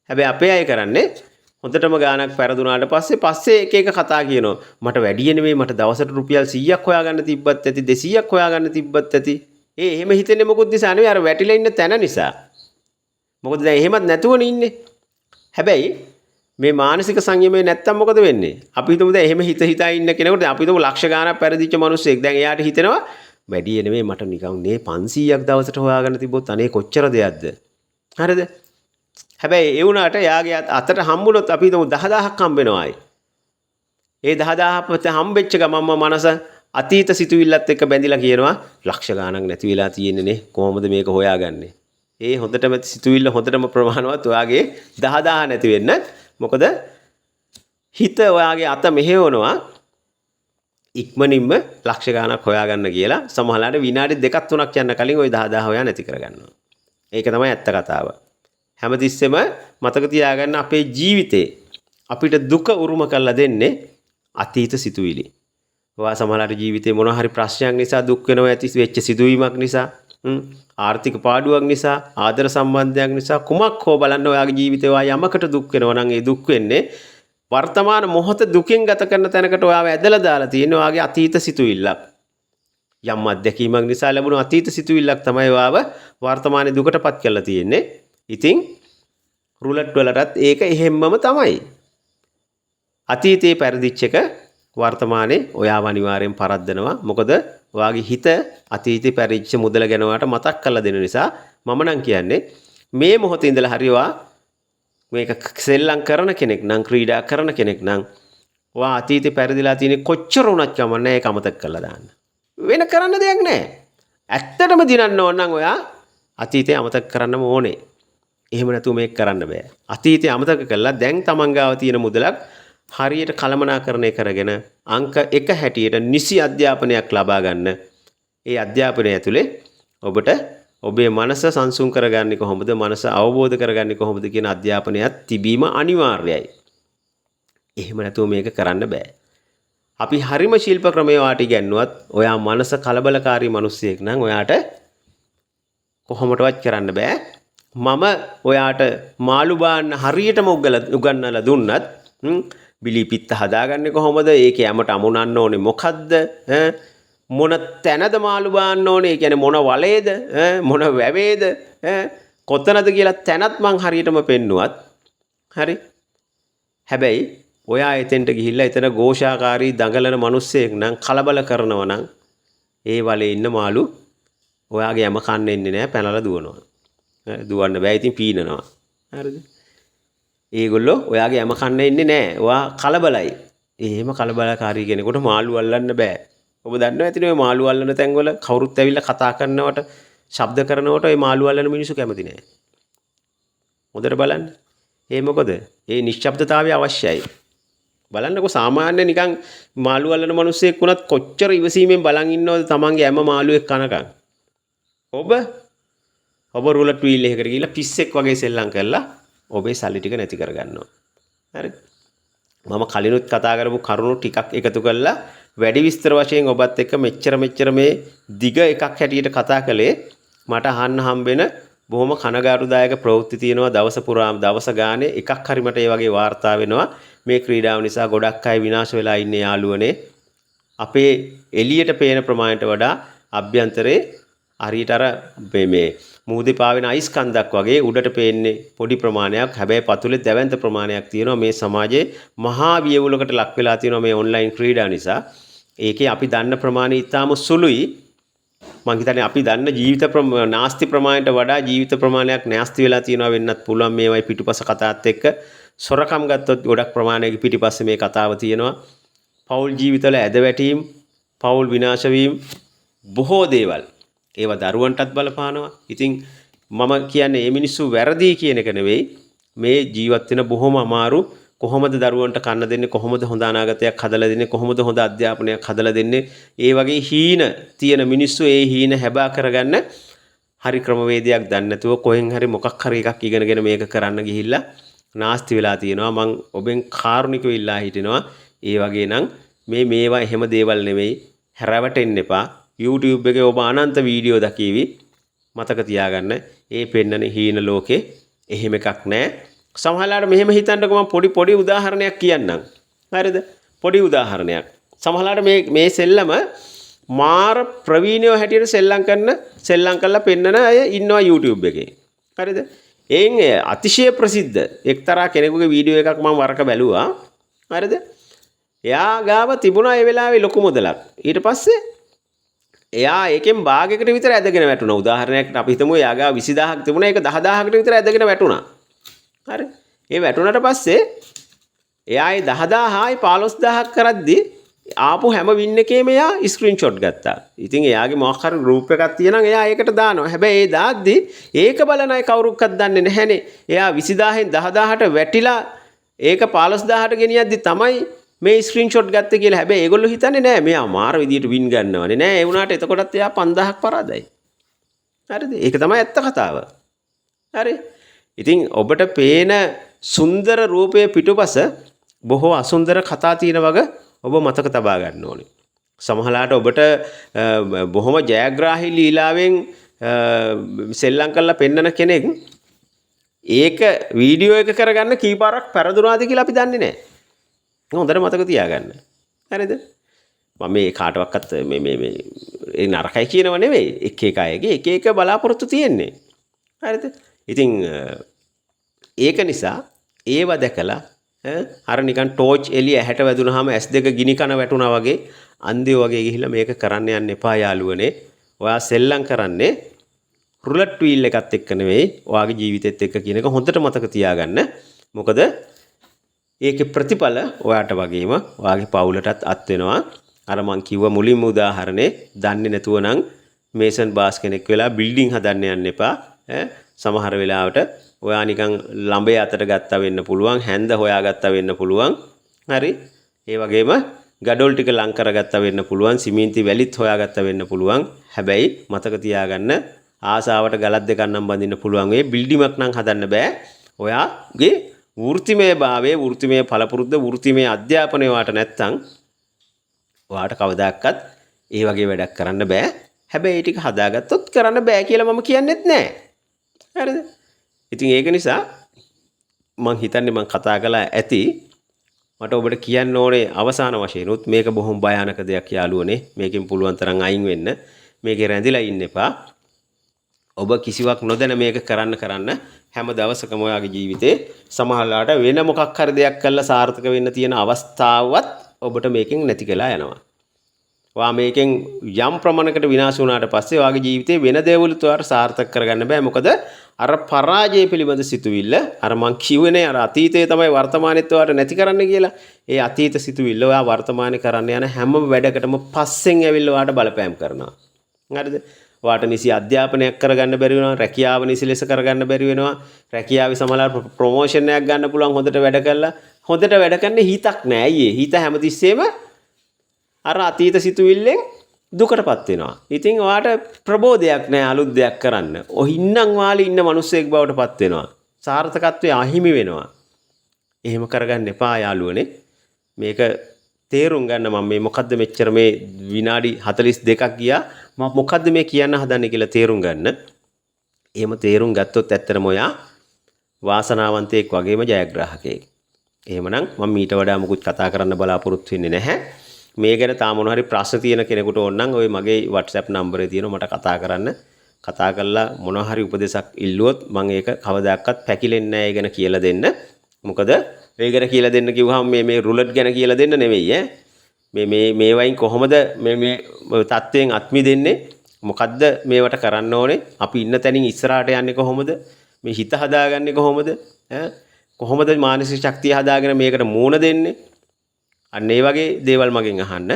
හැබැයි අපේ අය කරන්නේ හොඳටම ගාණක් පෙරදුනාට පස්සේ එක කතා කියනවා. මට වැඩි නෙමෙයි මට දවසට රුපියල් 100ක් හොයාගන්න තිබ්බත් ඇති 200ක් හොයාගන්න තිබ්බත් ඇති. එහෙම හිතෙන්නේ මොකොත් නිසා නෙවෙයි අර වැටිලා ඉන්න තැන නිසා. මොකද දැන් එහෙමත් නැතුවනේ ඉන්නේ. හැබැයි මේ මානසික සංයමය නැත්තම් මොකද වෙන්නේ? අපි හිතමු දැන් එහෙම හිතා ඉන්න කෙනෙකුට අපි හිතමු ලක්ෂ ගාණක් පෙරදිච්ච මිනිස්සෙක්. දැන් එයාට හිතෙනවා වැඩි නෙමෙයි මට නිකන් නේ 500ක් දවසට හොයාගන්න තිබ්බොත් අනේ කොච්චර දෙයක්ද? හරිද? හැබැයි ඒ වුණාට යාගේ අතට හම්බුනොත් අපි හිතමු 10000ක් හම්බ වෙනවා ආයි. ඒ 10000ක් හම්බෙච්ච ගමන්ම මනස අතීත සිතුවිල්ලත් එක්ක බැඳිලා කියනවා ලක්ෂ ගාණක් නැති වෙලා තියෙන්නේ නේ කොහොමද මේක හොයාගන්නේ? ඒ හොඳටම සිතුවිල්ල හොඳටම ප්‍රමාණවත් ඔයාගේ 10000 නැති වෙන්න. මොකද හිත ඔයාගේ අත මෙහෙවනවා ඉක්මනින්ම ලක්ෂ ගාණක් හොයාගන්න කියලා. සමහරවිට විනාඩි 2-3ක් යන කලින් ওই 10000 හොයා නැති කරගන්නවා. ඒක තමයි ඇත්ත කතාව. හැමතිස්සෙම මතක තියාගන්න අපේ ජීවිතේ අපිට දුක උරුම කරලා දෙන්නේ අතීත සිතුවිලි. ඔයා සමහරවිට ජීවිතේ මොන හරි ප්‍රශ්නයක් නිසා දුක් වෙනවා ඇති වෙච්ච සිදුවීමක් නිසා ආර්ථික පාඩුවක් නිසා ආදර සම්බන්ධයක් නිසා කුමක් හෝ බලන්න ඔයාගේ ජීවිතේ ඔයා යමකට දුක් වෙනවා නම් ඒ දුක් වෙන්නේ වර්තමාන මොහොත දුකින් ගත කරන තැනකට ඔයාව ඇදලා දාලා තියෙන ඔයාගේ අතීත සිතුවිල්ලක්. යම් අත්දැකීමක් නිසා ලැබුණු අතීත සිතුවිල්ලක් තමයි ඔයාව වර්තමානයේ දුකටපත් කරලා තියෙන්නේ. ඉතින් රුලට් වලටත් ඒක එහෙම්මම තමයි. අතීතේ පෙරදිච්ච එක වර්තමානයේ ඔයාව අනිවාර්යෙන් පරද්දනවා. මොකද ඔයාගේ හිත අතීතේ පෙරදිච්ච මුදල ගැන ඔයාට මතක් කරලා දෙන නිසා මම නම් කියන්නේ මේ මොහොතේ ඉඳලා හරි ඔයා මේක සෙල්ලම් කරන කෙනෙක් නම් ක්‍රීඩා කරන කෙනෙක් නම් ඔයා අතීතේ පෙරදිලා තියෙන කොච්චර වුණත් කමන්නේ ඒක අමතක කරලා දාන්න. වෙන කරන්න දෙයක් නැහැ. ඇත්තටම දිනන්න ඕන නම් ඔයා අතීතේ අමතක කරන්නම ඕනේ. එහෙම නැතුව මේක කරන්න බෑ. අතීතේ අමතක කළා දැන් තමන් ගාව තියෙන මුදලක් හරියට කළමනාකරණය කරගෙන අංක 1 හැටියට නිසි අධ්‍යාපනයක් ලබා ගන්න. ඒ අධ්‍යාපනය ඇතුලේ ඔබට ඔබේ මනස සංසුන් කරගන්නේ කොහොමද? මනස අවබෝධ කරගන්නේ කොහොමද කියන අධ්‍යාපනයක් තිබීම අනිවාර්යයි. එහෙම නැතුව මේක කරන්න බෑ. අපි හරිම ශිල්ප ක්‍රමයේ වාට ඉගෙනුවත් ඔයා මනස කලබලකාරී මිනිස්සෙක් නම් ඔයාට කොහොමදවත් කරන්න බෑ. මම ඔයාට මාළු බාන්න හරියටම උගන්වලා දුන්නත් බිලි පිත්ත හදාගන්නේ කොහොමද? ඒකේ යමට අමුණන්න ඕනේ මොකද්ද? මොන තැනද මාළු බාන්න ඕනේ? ඒ කියන්නේ මොන වලේද? මොන වැවේද? කොතනද කියලා තැනත් මං හරියටම පෙන්නුවත් හරි. හැබැයි ඔයා එතෙන්ට ගිහිල්ලා එතන ഘോഷාකාරී දඟලන මිනිස්සෙක් නම් කලබල කරනවා නම් ඒ වලේ ඉන්න මාළු ඔයාගේ යම කන්න එන්නේ නැහැ පැනලා දුවනවා. දුවන්න බෑ ඉතින් පීනනවා. හරිද? ඒගොල්ලෝ ඔයාගේ යම කන්න එන්නේ නැහැ. ඔයා කලබලයි. එහෙම කලබලකාරී කෙනෙකුට මාළු අල්ලන්න බෑ. ඔබ දන්නවා ඇතිනේ ඔය මාළු අල්ලන තැන්වල කවුරුත් ඇවිල්ලා කතා කරනවට, ශබ්ද කරනවට ඔය මාළු අල්ලන මිනිස්සු කැමති නැහැ. හොඳට බලන්න. ඒ මොකද? ඒ නිශ්ශබ්දතාවය අවශ්‍යයි. බලන්නකො සාමාන්‍ය නිකන් මාළු අල්ලන මිනිස්සෙක් වුණත් කොච්චර ඉවසීමෙන් බලන් ඉන්නවද තමන්ගේ හැම මාළුවෙක් කනකම්. ඔබ රුලට් වීල් එකකට ගිහිල්ලා පිස්සෙක් වගේ සෙල්ලම් කරලා ඔබේ සල්ලි ටික නැති කරගන්නවා. හරි? මම කලිනුත් කතා කරපු කරුණු ටිකක් එකතු කරලා වැඩි විස්තර වශයෙන් ඔබත් එක්ක මෙච්චර මේ දිග එකක් හැටියට කතා කළේ මට අහන්න හම්බෙන බොහොම කනගාටුදායක ප්‍රවෘත්ති තියෙනවා දවස පුරාම දවස ගානේ එකක් හරි මට ඒ වගේ වාර්තා වෙනවා. මේ ක්‍රීඩාව නිසා ගොඩක් අය විනාශ වෙලා ඉන්නේ යාළුවනේ. අපේ එළියට පේන ප්‍රමාණයට වඩා අභ්‍යන්තරේ හරියට අර මේ මූදේ පාවෙන අයිස් කන්දක් වගේ උඩට පේන්නේ පොඩි ප්‍රමාණයක්. හැබැයි පතුලේ දැවැන්ත ප්‍රමාණයක් තියෙනවා. මේ සමාජයේ මහා වියවුලකට ලක් වෙලා තියෙනවා මේ ඔන්ලයින් ක්‍රීඩා නිසා. ඒකේ අපි දන්න ප්‍රමාණය ඉතාම සුළුයි. මං හිතන්නේ අපි දන්න ජීවිත නාස්ති ප්‍රමාණයට වඩා ජීවිත ප්‍රමාණයක් නාස්ති වෙලා තියෙනවා වෙන්නත් පුළුවන් මේවයි පිටුපස කතාවත් එක්ක. සොරකම් ගත්තොත් ගොඩක් ප්‍රමාණයක පිටිපස්සේ මේ කතාව තියෙනවා. පෞල් ජීවිතවල ඇදවැටීම්, පෞල් විනාශ වීම බොහෝ දේවල්. ඒවා දරුවන්ටත් බලපානවා. ඉතින් මම කියන්නේ මේ මිනිස්සු වැරදි කියන එක නෙවෙයි. මේ ජීවත් වෙන බොහොම අමාරු කොහොමද දරුවන්ට කන්න දෙන්නේ, කොහොමද හොඳ අනාගතයක් හදලා දෙන්නේ, කොහොමද හොඳ අධ්‍යාපනයක් හදලා දෙන්නේ. ඒ වගේ හීන තියෙන මිනිස්සු ඒ හීන හැබා කරගන්න හරි ක්‍රමවේදයක් දන්නේ නැතුව කොහෙන් හරි මොකක් හරි එකක් ඉගෙනගෙන මේක කරන්න ගිහිල්ලා නාස්ති වෙලා තියෙනවා. මං ඔබෙන් කාරුණිකව ඉල්ලා හිටිනවා. ඒ වගේ නම් මේවා එහෙම දේවල් නෙවෙයි. හැරවටෙන්න එපා. YouTube එකේ ඔබ අනන්ත වීඩියෝ දකීවි. මතක තියාගන්න. ඒ පෙන්නන හීන ලෝකේ එහෙම එකක් නැහැ. සමහරවිට මෙහෙම හිතන්නකෝ මම පොඩි උදාහරණයක් කියන්නම්. හරිද? පොඩි උදාහරණයක්. සමහරවිට මේ සෙල්ලම මාර ප්‍රවීණයෝ හැටියට සෙල්ලම් කරලා පෙන්නන අය ඉන්නවා YouTube එකේ. හරිද? එයින් අතිශය ප්‍රසිද්ධ එක්තරා කෙනෙකුගේ වීඩියෝ එකක් මම වරක බැලුවා. හරිද? එයා ගාව තිබුණා ඒ වෙලාවේ ලොකු මුදලක්. ඊට පස්සේ එයා ඒකෙන් භාගයකට විතර ඇදගෙන වැටුණා. උදාහරණයකට අපි හිතමු එයා ගාව 20000ක් තිබුණා. ඒක 10000කට විතර ඇදගෙන වැටුණා. හරි? ඒ වැටුණාට පස්සේ එයා ඒ 10000යි 15000ක් කරද්දී ආපු හැම වින් එකේම එයා ස්ක්‍රීන්ෂොට් ගත්තා. ඉතින් එයාගේ මොකක් හරි ගෲප් එකක් තියෙනවා. එයා ඒකට දානවා. හැබැයි ඒ දාද්දී ඒක බලන අය කවුරුක්වත් දන්නේ නැහැනේ. එයා 20000න් 10000ට වැටිලා ඒක 15000ට ගෙනියද්දි තමයි මේ ස්ක්‍රීන්ෂොට් ගත්තේ කියලා. හැබැයි ඒගොල්ලෝ හිතන්නේ නෑ මෙයා මාර විදියට වින් ගන්නවනේ. නෑ ඒ වුණාට එතකොටත් එයා 5000ක් පරාදයි. හරිද? ඒක තමයි ඇත්ත කතාව. හරි? ඉතින් ඔබට පේන සුන්දර රූපයේ පිටුපස බොහෝ අසුන්දර කතා තියෙන වගේ ඔබ මතක තබා ගන්න ඕනේ. සමහරලාට ඔබට බොහොම ජයග්‍රාහී ලීලාවෙන් සෙල්ලම් කරලා පෙන්නන කෙනෙක් ඒක වීඩියෝ එක කරගන්න කීපාරක් පෙරදුනාද කියලා අපි දන්නේ නැහැ. හොඳට මතක තියාගන්න. හරිද? මම මේ කාටවත් මේ ඒ නරකයි කියනව නෙවෙයි. එක එක අයගේ එක එක බලාපොරොත්තු තියෙන්නේ. හරිද? ඉතින් ඒක නිසා ඒව දැකලා අර නිකන් ටෝච් එළිය ඇහැට වැදුනහම S2 ගිනි කන වැටුණා වගේ අන්ධයෝ වගේ ගිහිල්ලා මේක කරන්න යන්න එපා යාළුවනේ. ඔයා සෙල්ලම් කරන්නේ රුලට් වීල් එකත් එක්ක නෙවෙයි ඔයාගේ ජීවිතෙත් එක්ක කියන එක හොඳට මතක තියාගන්න. මොකද ඒකේ ප්‍රතිඵල ඔයාට වගේම ඔයාගේ පවුලටත් අත් වෙනවා. අර මං කිව්ව මුලින්ම උදාහරණේ දන්නේ නැතුව නම් මේසන් බාස් කෙනෙක් වෙලා බිල්ඩින් හදන්න යන්න එපා. සමහර වෙලාවට ඔයා නිකන් ළඹේ අතට ගත්තා වෙන්න පුළුවන්, හැන්ද හොයාගත්තා වෙන්න පුළුවන්. හරි? ඒ වගේම ගඩොල් ටික ලං කරගත්තා වෙන්න පුළුවන්, සිමෙන්ති වැලිත් හොයාගත්තා වෙන්න පුළුවන්. හැබැයි මතක තියාගන්න ආසාවට ගලක් දෙකක් නම් බඳින්න පුළුවන් වෙයි. බිල්ඩිමක් නම් හදන්න බෑ. ඔයාගේ වෘත්තිමය භාවයේ, වෘත්තිමය පළපුරුද්ද, වෘත්තිමය අධ්‍යාපනය වාට නැත්තම් ඔයාට කවදාකවත් ඒ වගේ වැඩක් කරන්න බෑ. හැබැයි ඒ ටික හදාගත්තොත් කරන්න බෑ කියලා මම කියන්නෙත් නෑ. හරිද? ඉතින් ඒක නිසා මං හිතන්නේ මං කතා කළා ඇති මට ඔබට කියන්න ඕනේ අවසාන වශයෙන් උත් මේක බොහොම භයානක දෙයක් යාළුවනේ. මේකෙන් පුළුවන් තරම් අයින් වෙන්න. මේකේ රැඳිලා ඉන්න එපා. ඔබ කිසිවක් නොදැන මේක කරන්න හැම දවසකම ඔයාගේ ජීවිතේ සමහරලාට වෙන මොකක් හරි දෙයක් කරලා සාර්ථක වෙන්න තියෙන අවස්ථාවත් ඔබට මේකෙන් නැති වෙලා යනවා. ඔයා මේකෙන් යම් ප්‍රමාණයකට විනාශ වුණාට පස්සේ ඔයාගේ ජීවිතේ වෙන දේවලුත් ඔයාට සාර්ථක කරගන්න බෑ. මොකද අර පරාජය පිළිබඳ සිතුවිල්ල අර මං කියුවනේ අර අතීතයේ තමයි වර්තමානෙත් ඔයාට නැති කරන්න කියලා. ඒ අතීත සිතුවිල්ල ඔයා වර්තමානයේ කරන්න යන හැම වැඩකටම පස්සෙන් ඇවිල්ලා ඔයාට බලපෑම් කරනවා. හරිද? ඔයාට නිසි අධ්‍යාපනයක් කරගන්න බැරි වෙනවා, රැකියාව නිසි ලෙස කරගන්න බැරි වෙනවා. රැකියාවේ සමහරවල් ප්‍රොමෝෂන් එකක් ගන්න පුළුවන් හොඳට වැඩ කළා. හොඳට වැඩ කරන්නේ හිතක් නෑ අයියේ. හිත හැමතිස්සෙම අර අතීත සිතුවිල්ලෙන් දුකටපත් වෙනවා. ඉතින් ඔයාට ප්‍රබෝධයක් නෑ අලුත් දෙයක් කරන්න. ඔහින්නම් වාලේ ඉන්න මිනිස්සෙක් බවටපත් වෙනවා. සාර්ථකත්වයේ අහිමි වෙනවා. එහෙම කරගන්න එපා යාළුවනේ. මේක තේරුම් ගන්න මම මේ මොකද්ද මෙච්චර මේ විනාඩි 42ක් ගියා. මම මොකද්ද මේ කියන්න හදන්නේ කියලා තේරුම් ගන්න. එහෙම තේරුම් ගත්තොත් ඇත්තටම ඔයා වාසනාවන්තයෙක් වගේම ජයග්‍රාහකයෙක්. එහෙමනම් මම ඊට වඩා මුකුත් කතා කරන්න බලාපොරොත්තු වෙන්නේ නැහැ. මේ ගැන තාම මොන හරි ප්‍රශ්න තියෙන කෙනෙකුට ඕන නම් ඔය මගේ WhatsApp නම්බරේ තියෙනවා මට කතා කරන්න. කතා කරලා මොන හරි උපදේශක් ඉල්ලුවොත් මම ඒක කවදාකවත් පැකිලෙන්නේ නැහැ. ඒ ගැන කියලා දෙන්න. මොකද ඒ ගැන කියලා දෙන්න කිව්වහම මේ රුලට් ගැන කියලා දෙන්න නෙවෙයි ඈ. මේ වයින් කොහොමද මේ තත්වයෙන් අත්මි දෙන්නේ? මොකද්ද මේවට කරන්න ඕනේ? අපි ඉන්න තැනින් ඉස්සරහට යන්නේ කොහොමද? මේ හිත හදාගන්නේ කොහොමද? කොහොමද මානසික ශක්තිය හදාගෙන මේකට මූණ දෙන්නේ? අන්න ඒ වගේ දේවල් මගෙන් අහන්න.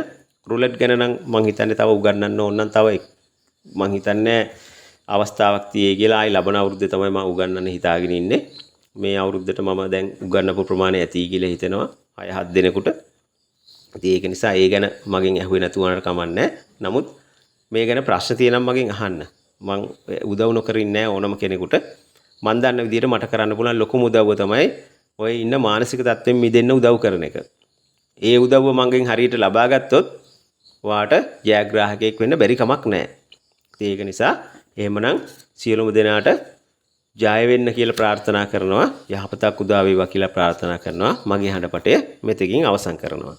රුලට් ගැන නම් මං හිතන්නේ තව උගන්වන්න ඕන නම් තව මං හිතන්නේ අවස්ථාවක් තියෙයි කියලා. ආයි ලබන අවුරුද්දේ තමයි මම උගන්වන්න හිතාගෙන ඉන්නේ. මේ අවුරුද්දට මම දැන් උගන්වපු ප්‍රමාණය ඇති කියලා හිතෙනවා 6-7 දිනකට. ඉතින් ඒක නිසා ඒ ගැන මගෙන් ඇහුවේ නැතුව උනට කමන්නේ. නමුත් මේ ගැන ප්‍රශ්න තියෙනම් මගෙන් අහන්න. මං උදව් නොකරින්නේ නැහැ ඕනම කෙනෙකුට. මං දන්න විදිහට මට කරන්න පුළුවන් ලොකුම උදව්ව තමයි ඔය ඉන්න මානසික තත්ත්වෙන් මිදෙන්න උදව් කරන එක. ඒ උදව්ව මගෙන් හරියට ලබා ගත්තොත් ඔයාට ජයග්‍රාහකයෙක් වෙන්න බැරි කමක් නැහැ. ඒක නිසා එහෙමනම් සියලුම දෙනාට ජය වෙන්න කියලා ප්‍රාර්ථනා කරනවා. යහපතක් උදා වේවා කියලා ප්‍රාර්ථනා කරනවා. මගේ හඬපටය මෙතකින් අවසන් කරනවා.